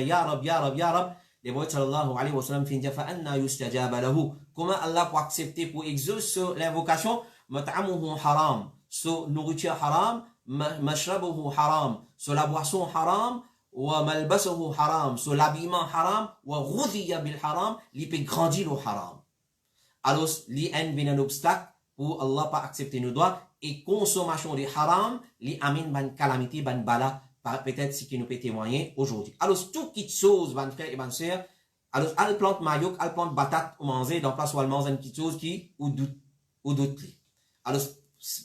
Ya Rab, Ya Rab, Ya Rab. Les prophètes sallallahu alayhi wa sallam finit fa anna yustajaba lahu. Comment Allah peut accepter pour exaucer l'invocation? Mat'amuhu haram, so nourriture haram, mashrabuhu haram, so la boisson haram, wa malbasuhu haram, so l'habillement haram, wa ghudhiya bil haram, li peut grandir au haram. Alors, li vient un obstacle pour Allah pas accepter nos droits et consommation de haram, li amène ban calamité, ban bala, peut-être ce qui nous peut témoigner aujourd'hui. Alors, tout qui chose, ban frère et ban sœur, alors, elle plante maillot, elle plante batate ou manger, dans place où elle mange une petite chose qui, ou d'autres. Alors,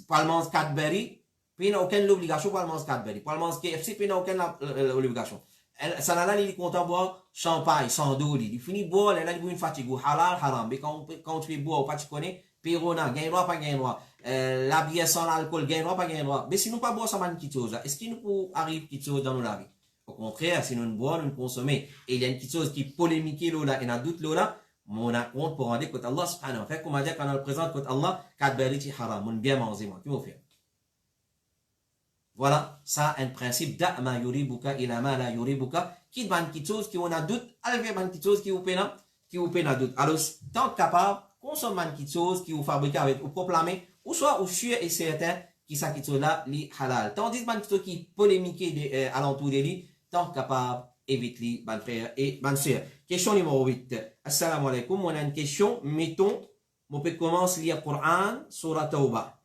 pour elle manger Cadbury, puis il n'y a aucune obligation pour elle manger Cadbury. Pour elle manger KFC, puis il n'y a aucune obligation. Ça n'a là, il est content de boire champagne, sans d'eau, il finit de boire, il a une fatigue, halal, haram. Mais quand tu fais boire, pas tu connais, Pérona, gagne droit, pas gagne droit. La bière sans alcool, gagne droit, pas gagne droit. Mais si nous pas boire, ça va une petite chose. Est-ce qu'il nous arrive quelque chose dans nos la vie? Au contraire, si nous ne boivons, nous consommons, et il y a une petite chose qui polémique là, et il y a doute là, mon compte pour rendre que Allah subhanahu wa ta'ala, comme on dit quand on le présente que Allah, Cadbury ti haram, mon bien manger, moi, qui m'en fait? Voilà, ça, un principe d'ama yuribuka ila ma la yuribuka, qui est une petite chose qui on a doute, elle fait une petite chose qui vous peine à doute. Alors, tant capable, consomme une petite chose qui vous fabrique avec, ou proclamer, ou soit, ou sûr et certain, qui ça qui là, li halal. Tandis que une petite chose qui polémique à l'entour de lui, tant capable, évite-li, ban frère et ban sœur. Question numéro 8. Assalamu alaikum. On a une question. Mettons, on peut commencer à lire le Coran, Surah Tawbah.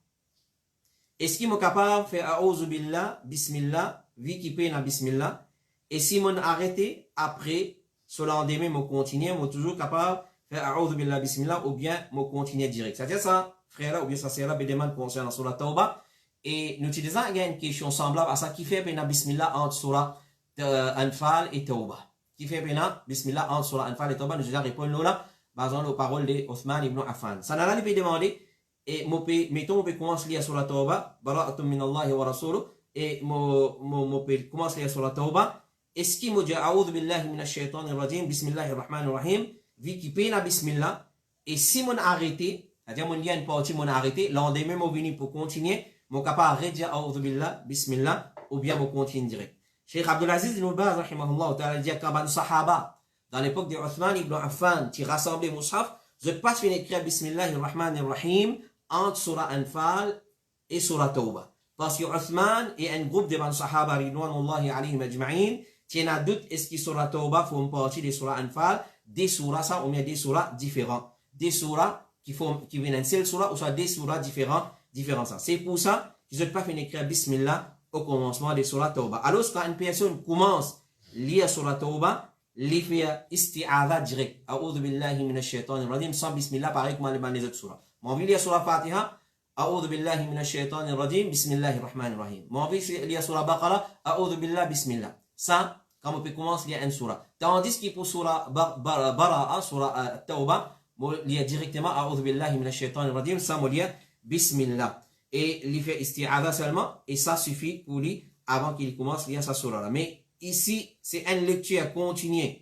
Est-ce qu'il est capable de faire A'udhu billah, Bismillah, vu qu'il peut na Bismillah? Et si on arrête après, sur l'endemain, on continue, on est toujours capable de faire A'udhu billah, Bismillah, ou bien on continue direct. C'est-à-dire ça, frère, ou bien ça, c'est là, des demandes concernant Surah Tawbah. Et nous utilisons une question semblable à ça qui fait na Bismillah entre Surah Anfal et Tawbah. Qui fait Bismillah entre Surah Anfal et Tawbah. Nous allons répondre là, basant aux paroles de Othman ibn Affan. Ça n'a pas demandé. Et mettons, on peut commencer à lire sur la Tawbah, Bara'atum min Allah wa Rasuluh, et on peut commencer à lire sur la Tawbah. Est-ce qu'il me dit A'udhu billahi minash shaitanir rajim, Bismillahir rahmanir rahim, vu qu'il peut na Bismillah, et si mon arrêté, c'est-à-dire mon lien une partie, mon arrêté, l'endemain, mon venu pour continuer, mon capable de redire A'udhu billah, Bismillah, ou bien mon continue direct. Cheikh Abdulaziz ibn Baz, rahimahullah, ta'ala, dit qu'un sahaba, dans l'époque de Othman ibn Affan, qui rassemblait Mus'haf, je passe une écrire Bismillahir rahmanir rahim, entre Surah Anfal et Surah Tawbah. Parce que Othman et un groupe de Sahaba ridwanullahi alayhim ajma'in, tiennent à doute est-ce que Surah Tawbah font partie des Surah Anfal, des surahs ça ou bien des surahs différents. Des surahs qui viennent d'une seule surah ou soit des surahs différents ça. C'est pour ça qu'ils n'ont pas fait écrire Bismillah au commencement des Surah Tawbah. Alors quand une personne commence à lire Surah Tawbah, il fait isti'adha direct. A'udhu billahi minash shaitanir rajim sans Bismillah pareil comme les autres surahs. On va lire sur la Fatiha, أعوذ بالله من الشيطان الرجيم بسم الله الرحمن الرحيم. Mon fils, il y a sur la Baqara, أعوذ بالله بسم الله. Ça, quand on peut commencer, il y a une surah. Tandis que pour surah Bara'a, surah Tawbah, il y a directement أعوذ بالله من الشيطان الرجيم, ça, il y a Bismillah. Et il fait isti'adha seulement, et ça suffit pour lui, avant qu'il commence, il y a sa surah là. Mais ici, c'est une lecture continue.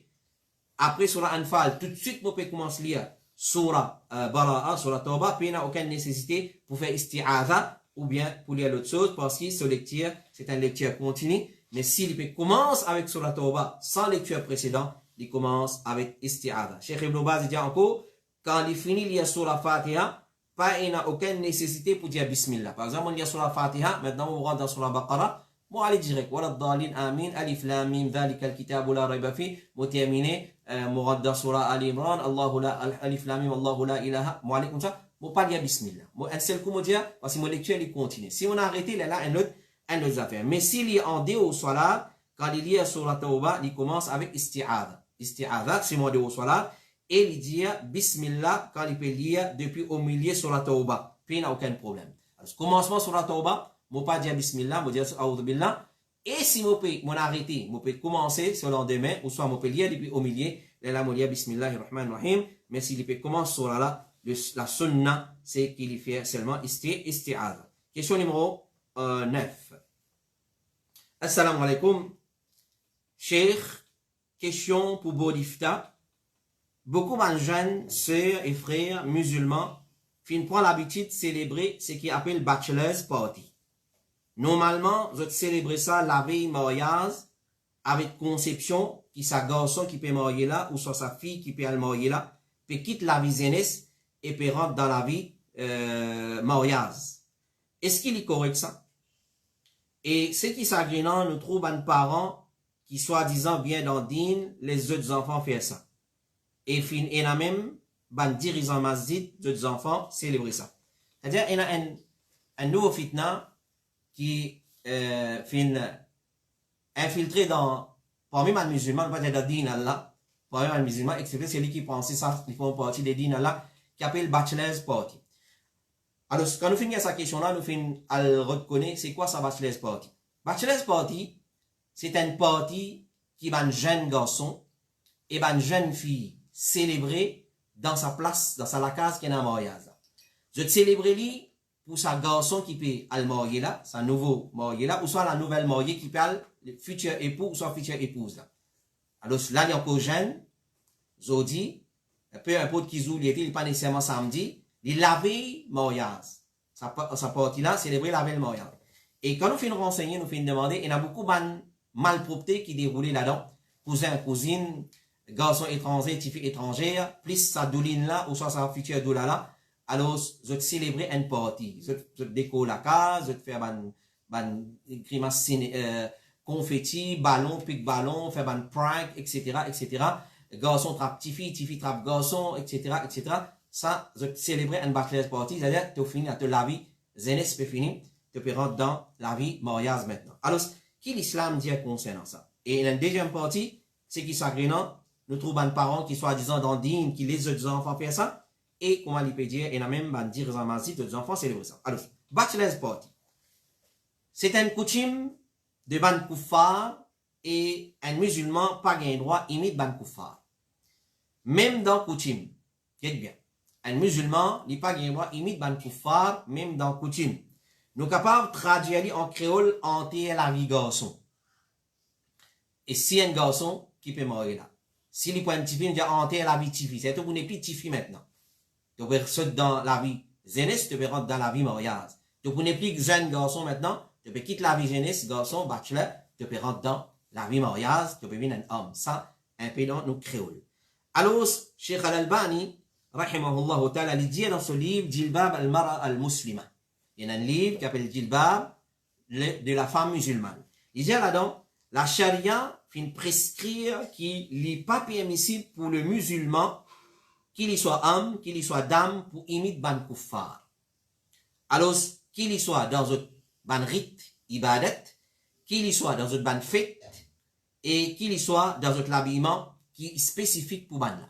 Après surah Anfal, tout de suite, on peut commencer lire surah Bara'a, surah Tawbah, puis il n'y a aucune nécessité pour faire isti'adha, ou bien pour lire l'autre chose, parce que ce lecture, c'est une lecture continue. Mais s'il commence avec surah Tawbah, sans lecture précédente, il commence avec isti'adha. Cheikh Ibn Baz dit encore, quand il finit lire surah Fatiha, il n'y a aucune nécessité pour dire Bismillah. Par exemple, on lit surah Fatiha, maintenant on rentre dans surah Baqara, on va aller direct. Wala dhalin amin, alif lam mim, dhalika al-kitabu la rayba fi, on termine, on rentre dans surah Al-Imran, Allahu la, alif lam mim, Allahu la ilaha, on va aller comme ça, on pas dire Bismillah. Un seul coup, on dit, parce que mon lecture, elle continue. Si on a arrêté, il y a là un autre affaire. Mais s'il est en déo salat, quand il lit surah Tawbah, il commence avec isti'adha. Isti'adha, c'est mon déo salat. Et il dit Bismillah quand il peut lire depuis au milieu sur la Tawbah. Puis il n'y a aucun problème. Alors, commencement sur la Tawbah, je ne peux pas dire Bismillah, je peux dire A'udhu Billah. Et si je peux arrêter, je peux commencer sur le lendemain, ou soit je peux lire depuis au milieu, là, je dire Bismillahirrahmanirrahim. Mais s'il peut commencer sur la sunna, c'est qu'il fait seulement isti'adha. Question numéro 9. Assalamu alaikum. Cheikh, question pour Bodifta. Beaucoup de jeunes sœurs et frères musulmans prennent l'habitude de célébrer ce qu'ils appellent bachelor's party. Normalement, je célèbre ça la veille mariage avec conception qui sa garçon qui peut marier là ou soit sa fille qui peut aller marier là, puis quitte la vie jeunesse et puis rentre dans la vie mariage. Est-ce qu'il est correct ça? Et ce qui s'agrénant, nous trouvons un parent qui soi-disant bien dans dîne, les autres enfants font ça. Et il y a même des dirigeants masjid, d'autres enfants célébrer ça. C'est-à-dire, il y a un nouveau fitna qui fin infiltré parmi les musulmans, pas de din Allah, parmi les musulmans, excepté celui qui pense ça, ils font partie des din Allah, qui appelle bachelor's party. Alors, quand nous finissons cette question-là, nous finissons à reconnaître c'est quoi ça bachelor's party. Bachelor's party, c'est une party qui va un jeune garçon et une jeune fille célébrer dans sa place, dans sa case qui est dans mariage. Je célèbre lui pour sa garçon qui peut aller marier là, sa nouveau marié là, ou soit la nouvelle mariée qui peut aller le futur époux ou soit future épouse là. Alors là, il y a encore jeune, Zodi, peu importe qui joue, il n'est pas nécessairement samedi, il laver mariage. Sa partie là, célébrer la veille mariage. Et quand nous finissons renseigner, nous finissons demander, il y a beaucoup de malpropreté qui déroulent là-dedans, cousin, cousine, garçon étranger, fille étrangère, plus sa douline là, ou soit sa future doula là, alors, je célébrer une partie. Je décore la case, je fais ban grimace confetti, ballon, pique ballon, faire ban prank, etc., etc. Garçon trappe fille trappe garçon, etc., etc. Ça, je célébrer une bachelor's party, c'est-à-dire, tu finis à te la vie, jeunesse peut finir, tu peux rentrer dans la vie mariage maintenant. Alors, qui l'islam dit concernant ça? Et la deuxième partie, c'est qui s'agrénant, nous trouvons un parent qui soi-disant dans digne, qui les autres enfants font ça, et comment il peut dire, il y a même un dirigeant masjid, d'autres enfants célèbrent ça. Alors, bachelor's party. C'est une coutume de ban koufar et un musulman pas gain droit imite ban koufar. Même dans coutume, faites bien. Un musulman n'est pas gain droit imite ban koufar, même dans coutume. Nous sommes capables de traduire en créole entier la vie garçon. Et si un garçon qui peut mourir là. Si il prend un petit fille, il dit entier la vie petit fille. C'est tout pour ne plus petit fille maintenant. Tu peux rentrer dans la vie jeunesse, tu peux rentrer dans la vie mariage. Tu peux ne plus jeune garçon maintenant, tu peux quitter la vie jeunesse, garçon, bachelor, tu peux rentrer dans la vie mariage, tu peux devenir un homme. Ça, un peu dans nos créoles. Alors, Cheikh Al-Albani, rahimahullah ta'ala, il dit dans ce livre, Jilbab al-Mara al-Muslima. Il y a un livre qui s'appelle Jilbab de la femme musulmane. Il dit là-dedans, la charia fin prescrire qu'il n'est pas permissible pour le musulman, qu'il y soit homme, qu'il y soit dame, pour imiter ban kuffar. Alors, qu'il y soit dans un ban rite, ibadat, qu'il y soit dans un ban fête, et qu'il y soit dans un habillement qui est spécifique pour ban là.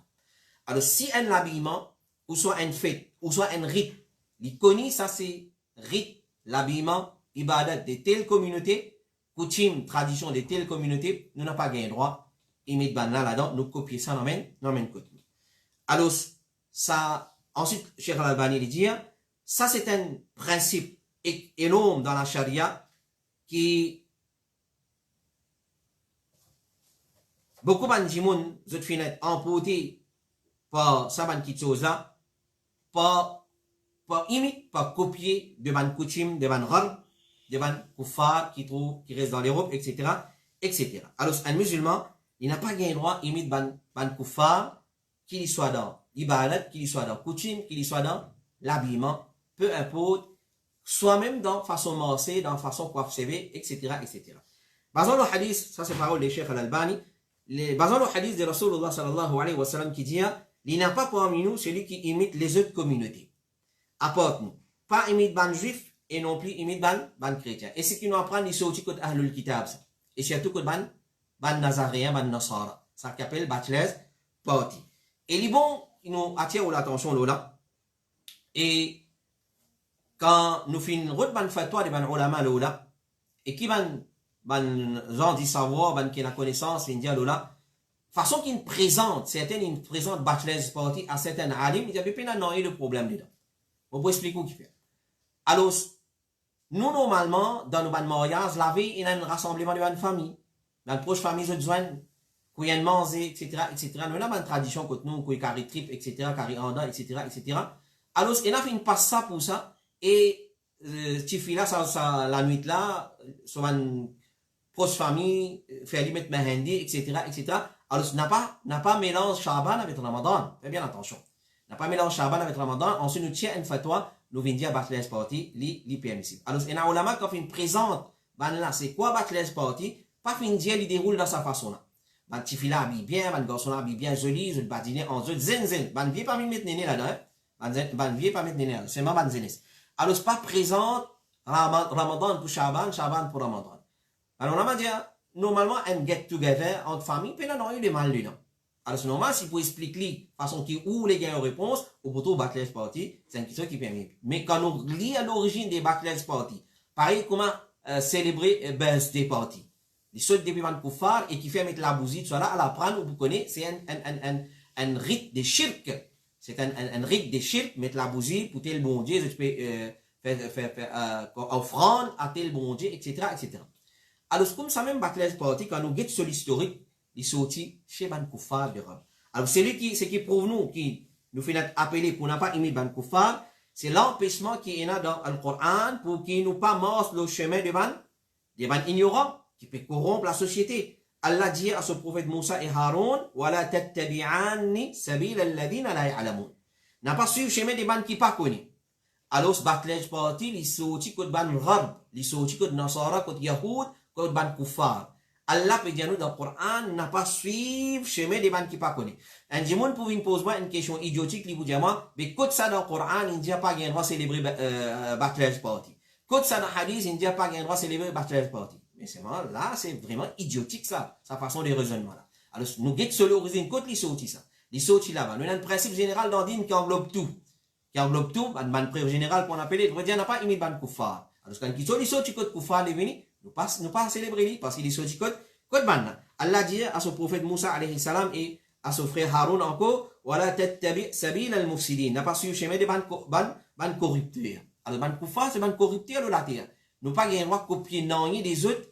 Alors, si un habillement, ou soit une fête, ou soit un rite, il connaît ça c'est rite, l'habillement, ibadat de telle communauté, coutume, tradition de telle communauté, nous n'avons pas gagné droit, et mettre ban là-dedans, nous copier ça dans même côté. Alors, ça, ensuite, Cheikh Al-Albani dit, ça c'est un principe énorme dans la charia qui beaucoup de gens qui sont emportés par ça qui chose là, par imiter, par copier de ban coutume, de ban rab, de ban kuffar qui reste dans l'Europe, etc., etc. Alors, un musulman, il n'a pas gagné droit d'imiter ban kuffar, qu'il soit dans l'ibadat, qu'il soit dans coutume, qu'il soit dans l'habillement, peu importe, soit même dans façon massée, dans façon coiffe CV, etc., etc. Basant le hadith, ça c'est parole de Cheikh Al-Albani, basant le hadith de Rasulullah sallallahu alayhi wa sallam qui dit, il n'y a pas parmi nous celui qui imite les autres communautés. Apporte-nous. Pas imite ban juif et non plus imite ban chrétien. Et ce qui nous apprend, c'est aussi que Ahlul Kitab. Et surtout que ban Nazaréen, ban Nasara. Ça qu'appelle Bachelors Party. Et les bons, ils nous attirent l'attention là. Et quand nous faisons une route ban fatwa de ban ulama là, et qui ban gens du savoir, ban qui la connaissance, l'india là, façon qu'ils présentent, certaines ils présentent Bachelors Party à certains alim, ils avaient pas non le problème dedans. On peut expliquer où qui fait. Alors, nous normalement, dans nos ban mariages, la vie, il y a un rassemblement de ban famille, dans une proche famille, je joigne, qu'on y a manger, etc., etc. Nous avons une tradition que nous, qu'on y a trip, etc., carré anda, etc., etc. Alors, il a fait une passe ça pour ça, et, tu là, ça, la nuit là, sur une proche famille, faire lui mettre mehendi, etc., etc. Alors, n'a pas mélange Shaban avec Ramadan. Fais bien attention. N'a pas mélange Shaban avec Ramadan. Ensuite, nous tient une fatwa, nous venons dire Bachelors Party, li permissible. Alors, il y a un ulama qui fait présente, là, c'est quoi Bachelors Party? Pas fin dire, il déroule dans sa façon là. Ban petit là habille bien, ban garçon là habille bien joli, je badiner en jeu, zen. Ban vieux pas mettre néné là-dedans, ban vieux pas mettre néné là, c'est ma ban zenes. Alors, c'est pas présente Ramadan pour Shaban, Shaban pour Ramadan. Alors, on va dire, normalement, un get-together entre familles, puis là, non, il est mal dedans. Alors, c'est normal, si vous expliquez façon qui où les gars ont réponse, ou plutôt Bachelors Party, c'est une question qui permet. Mais quand on lit à l'origine des Bachelors Party, pareil, comment célébrer birthday party. Les sauts depuis van kuffar et qui fait mettre la bougie, tout ça là, à la prendre, vous connaissez, c'est un rite de shirk. C'est un rite de shirk, mettre la bougie pour tel bon Dieu, je peux faire offrande à tel bon Dieu, etc., etc. Alors, comme ça même, Bachelors Party, quand nous guettons sur l'historique, il sortit chez Ban Kuffar de Rab. Alors, c'est ce qui prouve nous, qui nous fait appeler pour ne pas aimer Ban Kuffar, c'est l'empêchement qui est là dans le Coran pour qu'il nous pas morce le chemin de Ban ignorants, qui peut corrompre la société. Allah dit à son prophète Moussa et Haroun, Wala tattabi'anni sabil alladhina la ya'lamun. N'a pas suivi le chemin des Ban qui pas connus. Alors, ce Bachelors Party, il sortit côté Ban Rab, il sortit côté Nasara, côté Yahoud, côté Ban Kuffar. Allah peut dire nous dans le Coran, n'a pas suivi le chemin des gens qui pas connus. Un dimanche pour une pose moi une question idiotique, il vous dit moi, mais quand ça dans le Coran, il ne dit pas qu'il y a un droit célébrer Bachelors Party. Quand ça dans le Hadith, il ne dit pas qu'il y a un droit célébrer Bachelors Party. Mais c'est vraiment, là, c'est vraiment idiotique ça, sa façon de raisonnement là. Alors, nous guettons sur l'origine, quand il sortit ça, il sortit là-bas. Nous avons un principe général dans le qui englobe tout. Qui englobe tout, un principe général qu'on appelle, il n'a pas imité ban kuffar. Alors, quand il sortit côté kuffar, il est venu, nous pas célébrer parce qu'il est sorti côté ban. Allah dit à son prophète Moussa alayhi salam et à son frère Haroun encore, Wala tattabi sabil al-mufsidin. N'a pas suivi le chemin de ban corrupteurs. Alors, ban kuffar, c'est ban corrupteurs de la terre. Nous pas gagné droit copier non des autres,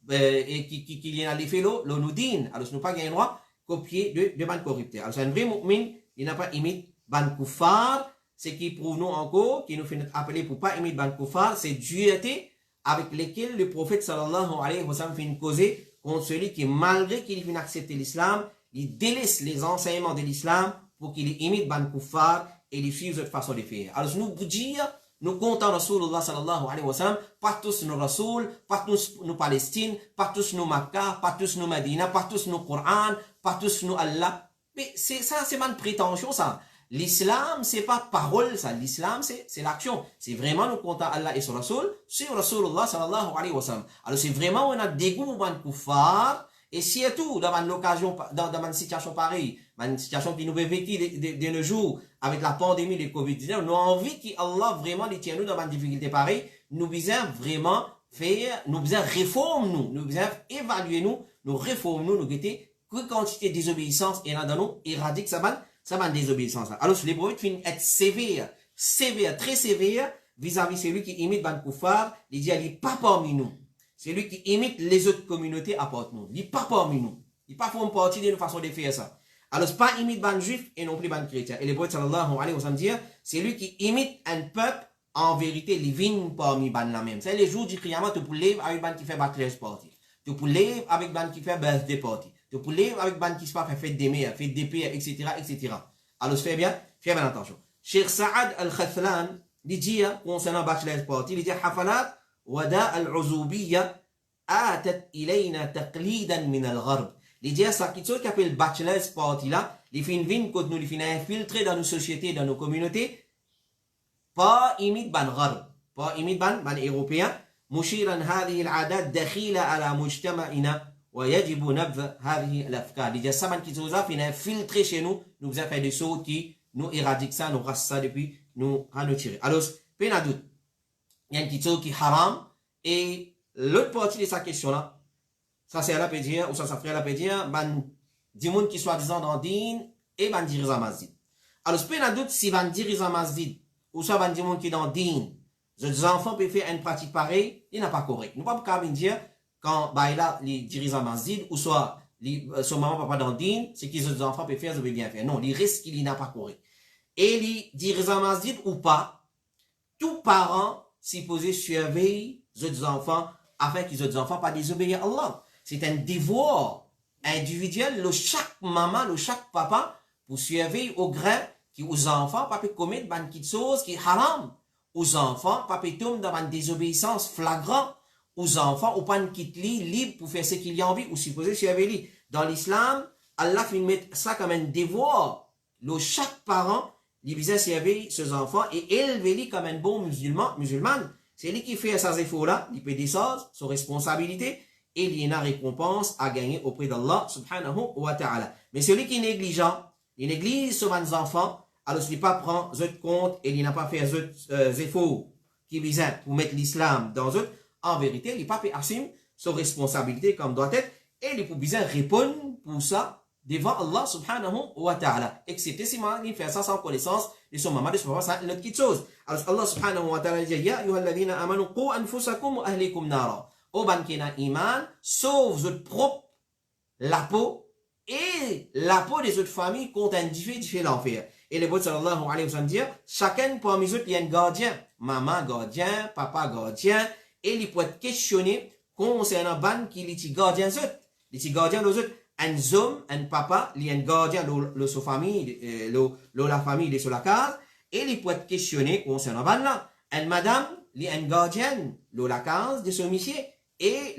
et qui viennent à l'effet nous dit. Alors, nous pas gagné droit copier de ban corrupteurs. Alors, c'est un vrai mu'min, il n'a pas imité ban kuffar. Ce qui prouve nous encore, qui nous fait appeler pour pas imiter ban kuffar, c'est dureté avec lesquelles le prophète sallallahu alayhi wa sallam fait une cause contre celui qui, malgré qu'il vient accepter l'islam, il délaisse les enseignements de l'islam pour qu'il imite ban kuffar et les suive de cette façon de faire. Alors, nous vous dire, nous comptons Rasulullah sallallahu alayhi wa sallam, pas tous nos Rasul, pas tous nos Palestine, pas tous nos Makkah, pas tous nos Medina, pas tous nos Coran, pas tous nos Allah. Mais c'est ça, c'est mal prétention, ça. L'islam, c'est pas parole, ça. L'islam, c'est l'action. C'est vraiment nous comptons Allah et son Rasul sur Rasulullah sallallahu alayhi wa sallam. Alors, c'est vraiment, on a dégoût ban kuffar, et surtout, dans une occasion, dans une situation pareille, une situation qui nous peut vivre de nos jours, avec la pandémie de Covid-19, nous avons envie qu'Allah vraiment les tient nous dans une difficulté pareille, nous besoin vraiment faire, nous besoin réformer nous besoin évaluer nous réformer nous guetter, que quantité de désobéissance et là dans nous, éradique ça va désobéissance. Alors, les prophètes finissent être sévère, très sévère, vis-à-vis celui qui imite ban koufar, il dit, il n'est pas parmi nous. Celui qui imite les autres communautés apporte nous. Il n'est pas parmi nous. Il n'est pas forme partie de nos façons de faire ça. Alors, c'est pas imite ban juif et non plus ban chrétien. Et les prophètes sallallahu alayhi wa sallam dit, c'est lui qui imite un peuple, en vérité, il vient parmi ban la même. C'est les jours du Qiyamah, tu peux lever avec ban qui fait bachelor's party. Tu peux lever avec ban qui fait birthday party. Tu peux lever avec ban qui se fait fête des mères, fête des pères, etc., etc. Alors, fais bien attention. Cheikh Saad al-Khathlan, il dit, concernant bachelor's party, il dit, hafalat wada al-uzubiyya atat ilayna taqlidan min al-gharb. Il dit, ça qui s'appelle bachelor's party là, les fins vins quand nous les fins infiltrés dans nos sociétés, dans nos communautés, pas imite ban gharb, pas imite ban européen, mushiran hadhihi al-adat dakhila ala mujtama'ina wa yajibu nabdh hadhihi al-afkar. Il dit, ça ban qui s'osa fin infiltré chez nous avons fait des choses qui nous éradiquent ça, nous rassent ça depuis, nous tirer. Alors, pas de doute, il y a une petite chose qui est haram, et l'autre partie de sa question là, ça c'est à la pédia, ou ça ferait à la pédia, ban, du monde qui soit disant dans din, et ban dirigeant masjid. Alors, pas de doute, si ban dirigeant masjid, ou soit ban du monde qui est dans din, les enfants peuvent faire une pratique pareille, il n'est pas correct. Nous ne pouvons pas dire, quand, bah, là, les dirigeants masjid, ou soit, son maman, papa dans din, c'est qu'ils les enfants peuvent faire, ils peuvent bien faire. Non, les risques qu'il n'a pas correct. Et les dirigeants masjid ou pas, tout parent supposé surveiller les enfants afin que les enfants pas désobéir à Allah. C'est un devoir individuel de chaque maman, de chaque papa pour surveiller au grain que aux enfants pas commettre des choses qui sont haram. Aux enfants pas tomber dans une désobéissance flagrante. Aux enfants ou pas quitter libre pour faire ce qu'il y a envie ou supposé surveiller. Dans l'islam, Allah fait mettre ça comme un devoir de chaque parent. Il vient servir ses enfants et élever comme un bon musulman. C'est lui qui fait ces efforts-là, il peut descendre, ses responsabilités, et il y a une récompense à gagner auprès d'Allah subhanahu wa ta'ala. Mais celui qui est négligent, il néglige ses enfants, alors il ne pas prend compte et il n'a pas fait efforts qui visent pour mettre l'islam dans eux, en vérité, il n'a pas fait assumer ses responsabilités comme doit être, et il peut bien répondre pour ça devant Allah subhanahu wa ta'ala. Excepté si il fait ça sans connaissance de son maman, de son papa, c'est une autre chose. Alors Allah subhanahu wa ta'ala dit, Ya ayyuhalladhina amanu qu anfusakum wa ahlikum nara. Au ban qui n'a iman, sauve votre propre la peau et la peau des autres familles contre un diffé l'enfer. Et le prophète sallallahu alayhi wa sallam dit, chacun parmi eux, il y a un gardien. Maman gardien, papa gardien, et il peut être questionné concernant ban qui est gardien autres. Les gardiens des autres. Un homme, un papa, il y a un gardien de sa famille, de la famille de la case, et il peut être questionné concernant là. Une madame, il y a un gardien de la case de son monsieur, et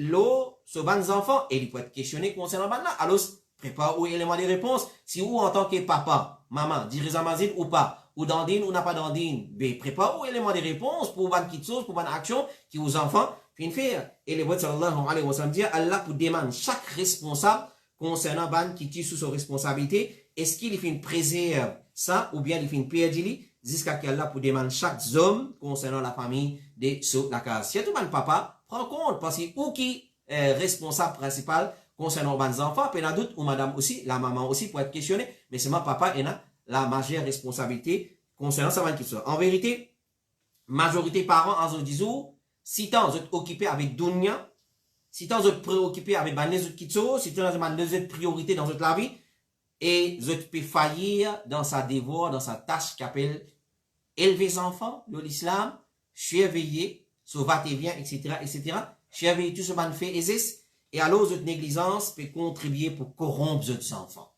ses enfants, et il peut être questionné concernant là. Alors, prépare où élément de réponse. Si vous, en tant que papa, maman, dirigeant masjid ou pas, ou dandine ou n'a pas dandine, ben, prépare où élément de réponse pour une petite chose, pour une action qui aux enfants finissent faire. Et le prophète sallallahu alayhi wa sallam dit, Allah pour demander chaque responsable concernant ban qui tire sous sa responsabilité, est-ce qu'il fait une préserve ça ou bien il fait une perdre jusqu'à qu'Allah pour demander chaque homme concernant la famille de la case. Si tout le papa prend compte parce que ou qui est responsable principal concernant les enfants, puis la doute ou madame aussi, la maman aussi pour être questionné, mais c'est mon papa et la majeure responsabilité concernant sa qui soit. En vérité, majorité parents en disent si tant vous êtes occupé avec dunya, si vous êtes préoccupé avec les autres choses, si vous avez des priorités dans votre vie, et vous pouvez faillir dans sa devoir, dans sa tâche qui appelle élever les enfants de l'islam, surveiller, sauver et bien, etc., surveiller tout ce qu'on fait existe, et alors votre négligence peut contribuer pour corrompre les enfants.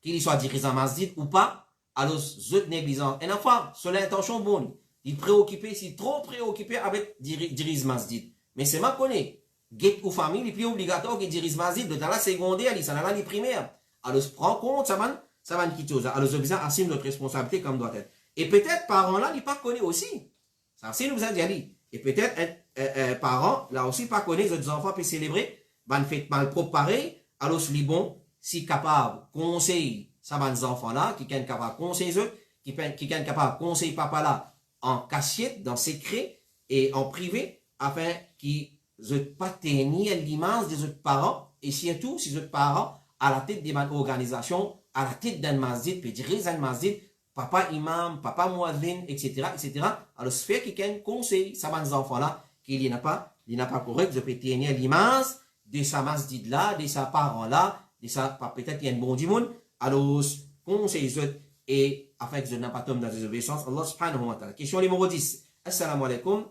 Qu'il soit dirigeant masjid ou pas, alors votre négligence, et enfin, sur l'intention bonne, il préoccupé, si trop préoccupé avec dirigeant masjid. Mais c'est ma connaît. Get ou famille, il est plus obligatoire que dirige masjid dans la secondaire, il s'en a la primaire. Alors, prends compte, ça va quitter chose. Alors, je besoin assumer notre responsabilité comme doit être. Et peut-être, parents là, il pas connaît aussi. Ça, c'est nous a dit. Et peut-être, parents, là aussi, pas connaît, les enfants peuvent célébrer, ban fête mal propre pareil. Alors, c'est bon, si capable, conseil, ça va les enfants là, qui sont capables de conseiller eux, qui sont capables de conseiller papa là en cachette, dans secret et en privé, afin qu'ils ne pas tenir l'image des autres parents, et surtout si les autres parents à la tête d'une organisation, à la tête d'un masjid, puis diriger un masjid, papa imam, papa muazzin, etc., etc. Alors, ce fait qu'il conseille, ça va les enfants là, qu'il n'a pas correct, je peux tenir l'image de sa masjid là, de sa parent là, de sa, peut-être il y a un bon du monde, alors, conseille les autres, et afin que je n'ai pas tombé dans la désobéissance, Allah subhanahu wa ta'ala. Question numéro 10. Assalamu alaikum.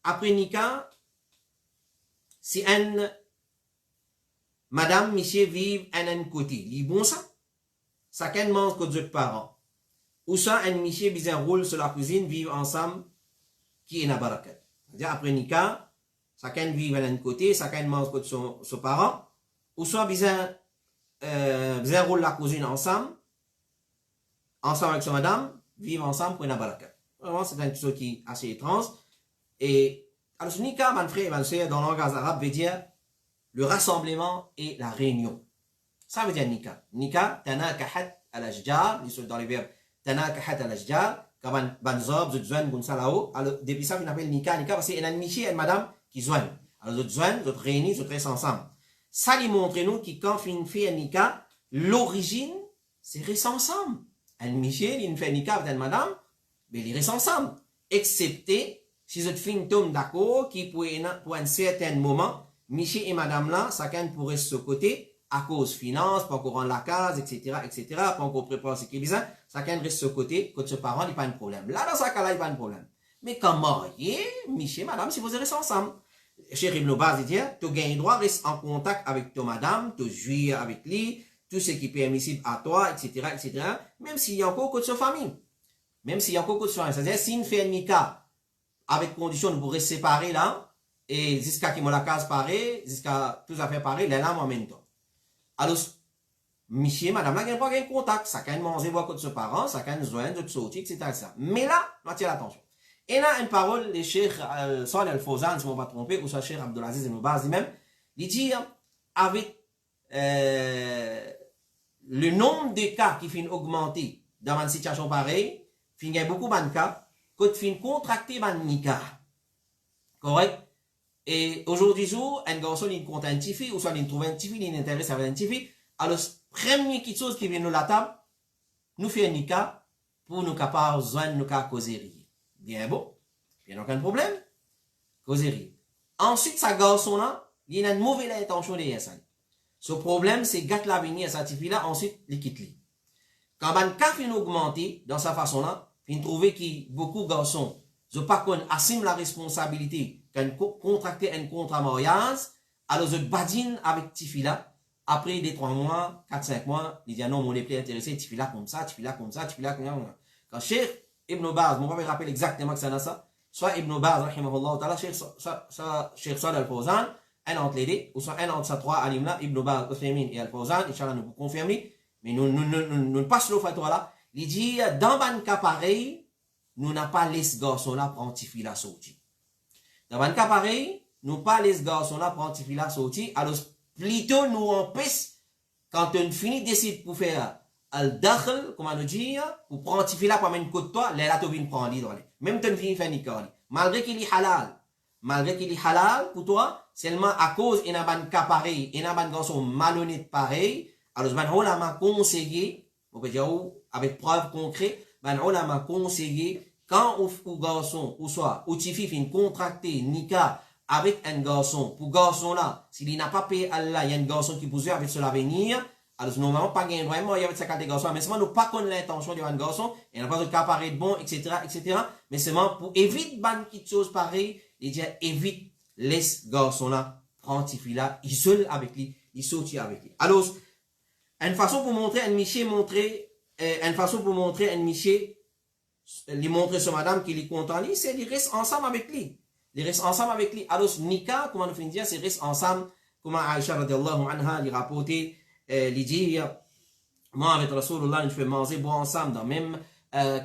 Après Nika, si un madame, monsieur vivent à un côté, il bon ça? Ça qu'un mange que d'autres parents. Ou ça, un monsieur vise un rôle sur la cuisine, vivent ensemble, qui est na barakat. C'est-à-dire, après Nika, ça qu'un vivent à un côté, ça qu'un mange que son parent. Ou soit vise un rôle la cuisine ensemble avec son madame, vivent ensemble pour une barakat. Vraiment, c'est une chose qui est assez étrange. Et, alors, Nika, mon frère et ma soeur, dans le langage arabe, veut dire le rassemblement et la réunion. Ça veut dire Nika. Nika, tana kahat al-ashjar, dans les verbes, tana kahat al-ashjar, comme banzob, zutzuan, gunsalao. Alors, depuis ça, on appelle Nika, parce qu'il y a un monsieur et une madame qui zoignent. Alors, zutzuan, zut réunis, zut restent ensemble. Ça lui montre nous que quand on fait un Nika, l'origine, c'est rester ensemble. Un monsieur, il fait un Nika avec une madame, mais ils restent ensemble. Excepté, si vous faites tombe d'accord, qui pour un certain moment, monsieur et madame là, chacun pourrait se côté, à cause finance, pour qu'on rende la case, etc., pour qu'on prépare ce qui est besoin, chacun reste ce côté, quand ce parent, il n'y a pas de problème. Là, dans ce cas-là, il n'y a pas de problème. Mais quand marié, monsieur et madame, si vous restez ensemble, Cheikh Ibn Baz dit, tu gagnes droit, reste en contact avec ton madame, tu jouis avec lui, tout ce qui est permissible à toi, etc., même s'il y a encore de sa famille. Même s'il y a encore de sa famille. C'est-à-dire, si on fait un Nika, avec condition de vous rester séparés là, et jusqu'à qu'il me la case pareil, jusqu'à tout à fait pareil, là, en même temps. Alors, monsieur, madame, là, il n'y a pas de contact, ça can manger, voir que de ses parents, ça can joindre, de sortir, etc., Mais là, on attire l'attention. Et là, une parole, le Cheikh Salih Al-Fawzan, si je ne me trompe, ou soit Cheikh Abdelaziz Ibn Baz lui-même, il dit, avec le nombre de cas qui finissent augmenter dans une situation pareille, il y a beaucoup de cas, quand fin contracté ban nika. Correct? Et aujourd'hui, un garçon, il compte un petit fille, ou soit il trouve un petit fille, il intéresse avec un petit fille. Alors, première chose qui vient de la table, nous fait un nika pour nous capables de joindre nos cas causerie. Bien bon. Il n'y a aucun problème. Causerie. Ensuite, ce garçon-là, il a une mauvaise intention derrière ça. Ce problème, c'est gâte l'avenir à cette fille-là, ensuite, il quitte lui. Quand un cas finit augmenter dans sa façon-là, il trouve que beaucoup de garçons, je pas qu'on assume la responsabilité quand contracter un contrat mariage, alors je badine avec Tifila, après des 3 mois, 4-5 mois, il dit non, on n'est plus intéressé, Tifila comme ça, Tifila comme ça, Tifila comme ça. Quand Cheikh Ibn Baz, je me rappelle exactement que c'est ça, soit Ibn Baz, rahimahullah ta'ala, Cheikh Salih Al-Fawzan, un entre les deux, ou soit un entre ces 3 alim-là, Ibn Baz, Uthaymin et Al-Fawzan, Inch'Allah nous confirmons, mais nous passons le fatwa là, il dit, dans un cas pareil, nous n'avons pas les garçons là pour Tifila sortir. Dans un cas pareil, nous pas les garçons là pour Tifila sortir, alors plutôt nous empêche, quand on finit décide pour faire al-dakhl, comment nous dire, pour prendre Tifila pour amener côté toi, là tu viens prendre l'idole. Même tu finis faire nikah. Malgré qu'il est halal, pour toi, seulement à cause d'un cas pareil, d'un garçon malhonnête pareil, alors on a conseillé, on peut dire avec preuve concrète, on a conseillé quand au garçon ou soit au tifi fin contracté nika avec un garçon, pour garçon là, s'il n'a pas payé Allah, il y a un garçon qui pousse avec cela venir, alors normalement pas gagner vraiment il y avait 50 garçons, mais seulement nous pas connaître l'intention de un garçon, et n'a pas de cas pareil bon, etc., mais seulement pour éviter ban quelque chose pareil, il dit évite les garçons là, prend tifi là, isole avec lui, il sortit avec lui. Alors, une façon pour montrer un monsieur lui montrer ce madame qui est content lui, c'est qu'il reste ensemble avec lui. Il reste ensemble avec lui. Alors, Nika, comment nous finissons, c'est reste ensemble, comment Aïcha radiallahu anha, lui rapporter, lui dire, moi avec Rasulullah, nous faisons manger, boire ensemble dans même,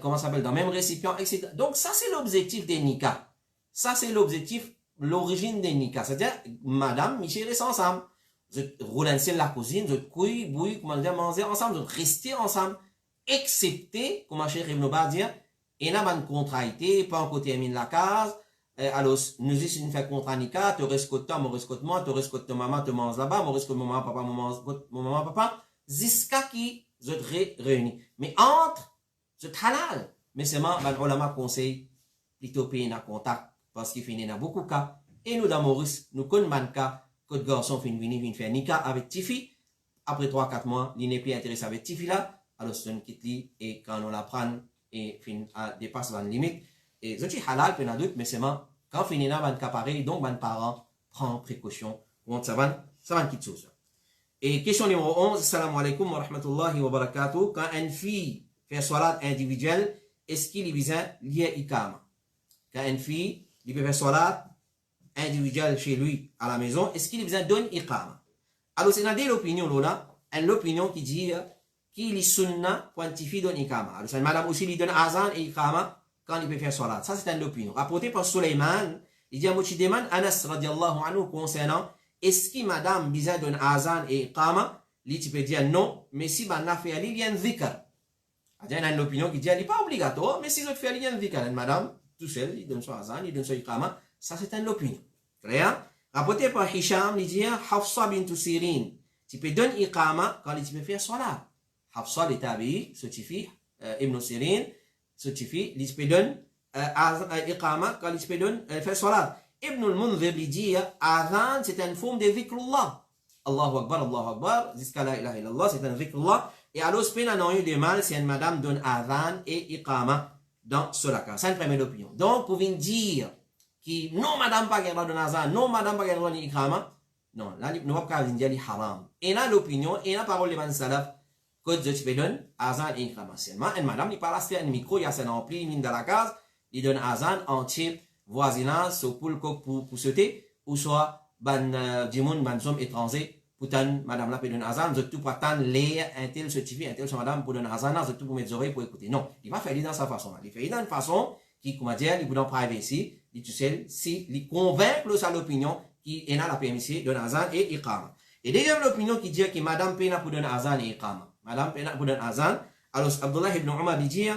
comment ça s'appelle, dans même récipient, etc. Donc, ça c'est l'objectif des Nika. Ça c'est l'objectif, l'origine des Nika. C'est-à-dire, madame, Michel reste ensemble. vous roulez la cousine, vous couille, bouille, comment dire, manger ensemble, vous restez ensemble, excepté, comment Cheikh Ibn Baz dit, et n'a pas de contraité, pas en côté termine la case, alors, nous ici, nous faisons contrat nika, tu rescotes toi, moi rescote moi, tu rescotes maman, tu manges là-bas, moi rescote mon maman, papa, mon maman, papa, jusqu'à qui, vous êtes réunis. Mais entre, c'est halal. Mais c'est moi, ben, on m'a conseillé, plutôt payer un contact, parce qu'il finit dans beaucoup de cas. Et nous, dans Maurice, nous connaissons un cas, que le garçon vient faire nika avec Tifi, après 3-4 mois, il n'est plus intéressé avec Tifi là, alors c'est une quitte lui, et quand on la prend, et dépasse la limite, et je dis halal, puis doute, mais c'est moi, quand on finit dans un cas pareil, donc, mes parents prennent précaution, donc ça va quitter chose. Et question numéro 11, salam alaikum wa rahmatullahi wa barakatuh, quand une fille fait salat individuelle, est-ce qu'il est besoin lié ikama? Quand une fille, il peut faire salat individuelle chez lui à la maison, est-ce qu'il est besoin de donner ikama? Alors, c'est dans l'opinion là, l'opinion qui dit qu'il est sunna quantifie donne ikama. Alors, c'est madame aussi, il donne azan et ikama quand il peut faire salat. Ça, c'est une opinion. Rapporté par Suleiman, il dit à Mochideman, Anas radiallahu anhu concernant, est-ce que madame besoin donne azan et ikama? Il peut dire non, mais si madame fait il y a un zikr. Il y a une opinion qui dit, il n'est pas obligatoire, mais si vous faites il y a un zikr, madame, tout seul, il donne son azan, il donne son ikama. Ça, c'est une opinion. Clair? Rapporté par Hisham, il dit, Hafsa bint Sirin, tu peux donner iqama quand tu peux faire salat. Hafsa est tabi, ce tifi, Ibn Sirin, ce tifi, il peut donner iqama quand il peut donner faire salat. Ibn al-Munzir, il dit, azan, c'est une forme de zikrullah. Allahu Akbar, jusqu'à la ilaha illallah, c'est un zikrullah. Et alors, ce n'est pas de mal si une madame donne azan et iqama dans ce cas. C'est une première opinion. Donc, pour venir dire, qui non madame pas gagner de nazan, non madame pas gagner de ikrama, non, là nous pas qu'à dire les haram. Et là l'opinion et la parole de man salaf que je te donne azan et ikrama seulement. Et madame il parle à un micro, il y a un ampli mine dans la case, il donne azan entier voisinage sur pour sauter ou soit ban dimoun ban somme étranger pour tan madame là peut donner azan, je tout pour tan les un tel certifié, un tel sur madame pour donner azan, je tout pour mettre oreilles pour écouter. Non, il va faire dans sa façon là. Il fait dans une façon qui comment dire, il vous donne privacy. Tu sais, si il convainc l'opinion qui est dans la permission de azan et iqama. Et deuxième l'opinion qui dit que madame pena pour donner azan et iqama. Madame pena pour donner azan. Alors Abdullah ibn Umar dit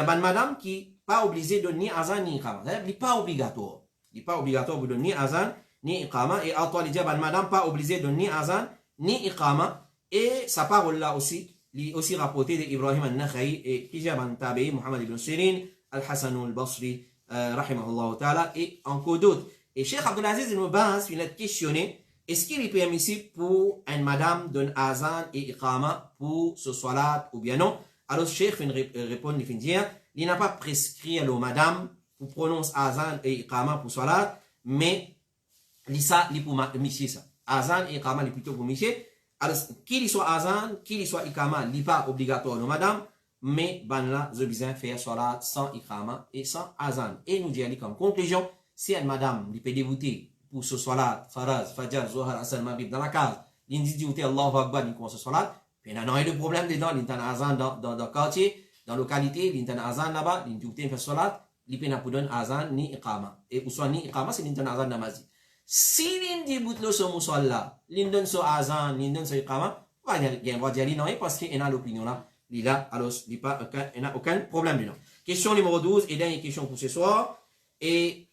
madame qui pas obligé de donner azan ni iqama. Il n'est pas obligatoire. Il n'est pas obligatoire pour donner azan ni iqama. Et Al-Toi dit madame pas obligé de donner azan ni iqama. Et sa parole là aussi, il aussi rapporté d'Ibrahim al-Nakha'i et qui dit tabi'i Muhammad ibn Sirin, Al-Hasan al-Basri, rahimahullah ta'ala, et encore d'autres. Et Cheikh Abdelaziz Ibn Baz, il a questionné, est-ce qu'il est permissible pour une madame d'un azan et iqama pour ce salat ou bien non? Alors Cheikh répond, il dit, il n'a pas prescrit à la madame pour prononcer azan et iqama pour salat, mais il ça, il pour monsieur ça. Azan et iqama, il plutôt pour monsieur. Alors, qu'il soit azan, qu'il soit iqama, il n'est pas obligatoire la madame, mais ban là, je besoin faire salat sans iqama et sans azan. Et nous disons comme conclusion, si une madame lui peut débuter pour ce salat, faraz, fajr, zohar, asr, maghrib dans la case, il dit débuter Allahu Akbar, il commence ce salat, puis il n'y a pas de problème dedans, il y a un azan dans le quartier, dans la localité, il y a un azan là-bas, il dit faire salat, il n'y a pas azan ni iqama. Et ou soit ni iqama, c'est il y a un azan dans la masjid. Si il débute le son musalla, il donne son azan, il donne son iqama, il va dire non, parce qu'il y a l'opinion là. Il a alors il n'a aucun problème dedans. Question numéro 12 et dernière question pour ce soir. Et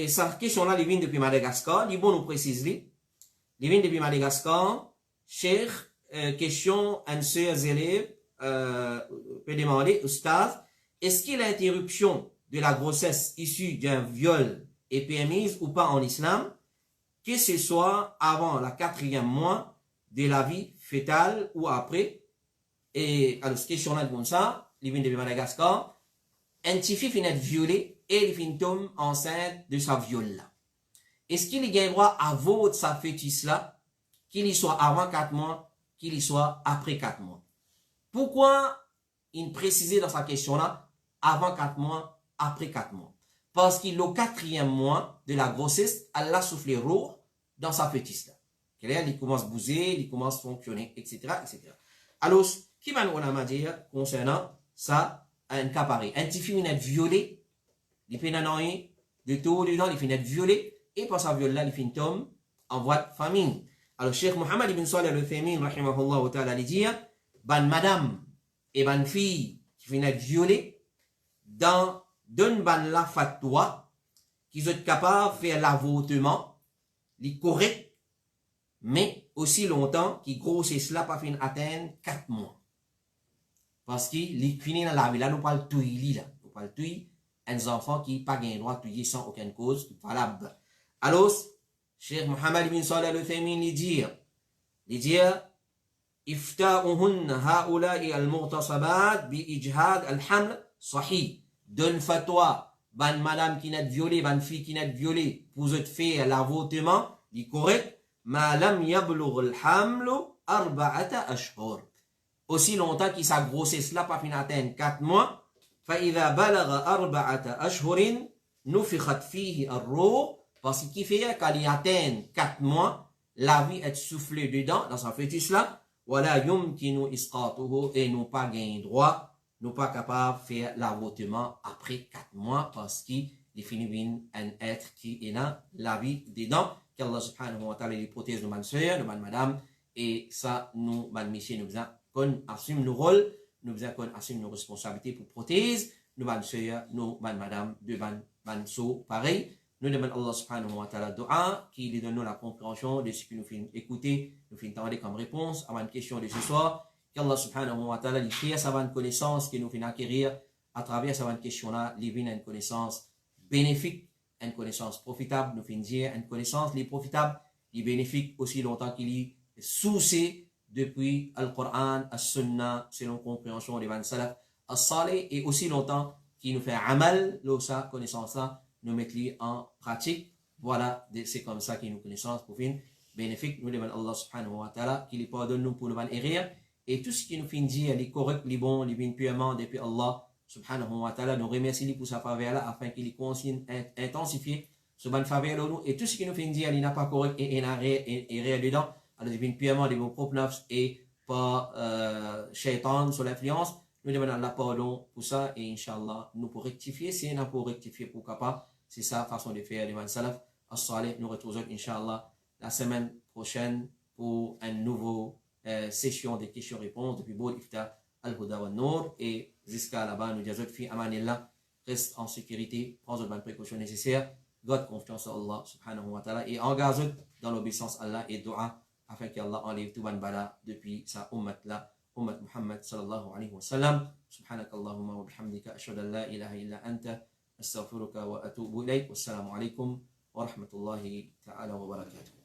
sa question là, il vient depuis Madagascar. Il bon nous préciser. Il vient depuis Madagascar. Cher question, un seul élève peut demander, Oustaz, est-ce que l'interruption de la grossesse issue d'un viol est permise ou pas en islam, que ce soit avant la 4e mois de la vie fétale ou après? Et alors, cette question-là, comme ça, il vient de Madagascar, un petit fille finit violée et il tombe enceinte de sa viol-là. Est-ce qu'il y a le droit à voter sa fœtus-là, qu'il y soit avant 4 mois, qu'il y soit après 4 mois? Pourquoi il précisait dans sa question-là, avant 4 mois, après 4 mois? Parce qu'il est au 4e mois de la grossesse, elle a soufflé roux dans sa fœtus-là. Il commence à bouger, il commence à fonctionner, etc., etc. Alors, qui va nous dire concernant ça, un cas pareil? Un petit film est violé, il fait un de tout dedans, il finit violé, et pour sa viol là, il finit tombe en voie de famine. Alors, Cheikh Mohammed ibn Salih al-Uthaymin, rahimahullah ta'ala, il dit, ban madame et ban fille qui viennent être violées, donne ban la fatwa, qui sont capables de faire l'avortement, les correct, mais aussi longtemps, qui grossissent cela pas fin atteindre 4 mois. Parce qu'il finit dans la vie, là, nous parlons de tout, nous parlons de tout, un enfant qui n'a pas le droit de tuer sans aucune cause valable. Alors, Cheikh Mohammed ibn Salih al-Uthaymin il dit, إفتاؤهن هؤلاء المغتصبات بإجهاد الحمل صحيح. Donne fatwa, ban madame qui n'a violé, ban fille qui n'a violé, pour faire l'avortement, il correct, ma lam yablugh al-hamlu 4 ashhur. Aussi longtemps qu'il sa grossesse là pas fin atteindre 4 mois, fa idha balagha 4 ashhurin nufikhat fihi ar-ruh, parce qu'il fait qu'il atteint 4 mois, la vie est soufflée dedans dans son fœtus là, wala yumkinu isqatuhu, et nous pas gain droit, nous pas capable de faire l'avortement après 4 mois parce qu'il définit un être qui est dans la vie dedans, qu'Allah subhanahu wa ta'ala les protège de man soeur, de man madame, et ça nous man monsieur nous besoin qu'on assume nos rôles, nous besoin qu'on assume nos responsabilités pour protéger nous man soeur, nous man madame, de man so pareil. Nous demandons Allah subhanahu wa ta'ala dua, qui lui donne la compréhension de ce que nous finissons écouter, nous finissons entendre comme réponse à une question de ce soir. Qu'Allah subhanahu wa ta'ala lui fait sa connaissance que nous finissons acquérir à travers sa question-là, lui donne une connaissance bénéfique, une connaissance profitable, nous finissons dire une connaissance les profitable, les bénéfique aussi longtemps qu'il est soucié depuis Al-Qur'an, As-Sunnah, selon compréhension des van salaf, As-Salih, et aussi longtemps qu'il nous fait amal, sa connaissance-là, nous mettre en pratique. Voilà, c'est comme ça qu'il nous connaissance pour fin bénéfique. Nous demandons Allah subhanahu wa ta'ala qu'il pardonne nous pour nous erreurs. Et tout ce qui nous fait dire, les corrects, les bons, les bien purement depuis Allah subhanahu wa ta'ala, nous remercions pour sa faveur là afin qu'il continue intensifier ce bonne faveur là nous. Et tout ce qui nous fait dire, il n'a pas correct et erreur dedans, alors bien purement de vos propres nafs et pas shaitan sur l'influence. Nous demandons Allah pardon pour ça et Inch'Allah, nous pour rectifier, si on a pour rectifier, pourquoi pas. C'est ça, façon de faire les man salaf. As-Salih, nous retrouvons Inch'Allah la semaine prochaine pour une nouvelle session de questions-réponses depuis Boul Ifta Al-Huda wa Nour. Et jusqu'à là-bas, nous disons fi amanillah, reste en sécurité, prends les bonnes précautions nécessaires, garde confiance en Allah subhanahu wa ta'ala et engage dans l'obéissance à Allah et dua afin qu'Allah enlève tout ban bala depuis sa ummat là. أمة محمد صلى الله عليه وسلم. سبحانك اللهم وبحمدك أشهد أن لا إله إلا أنت أستغفرك وأتوب إليك والسلام عليكم ورحمة الله تعالى وبركاته.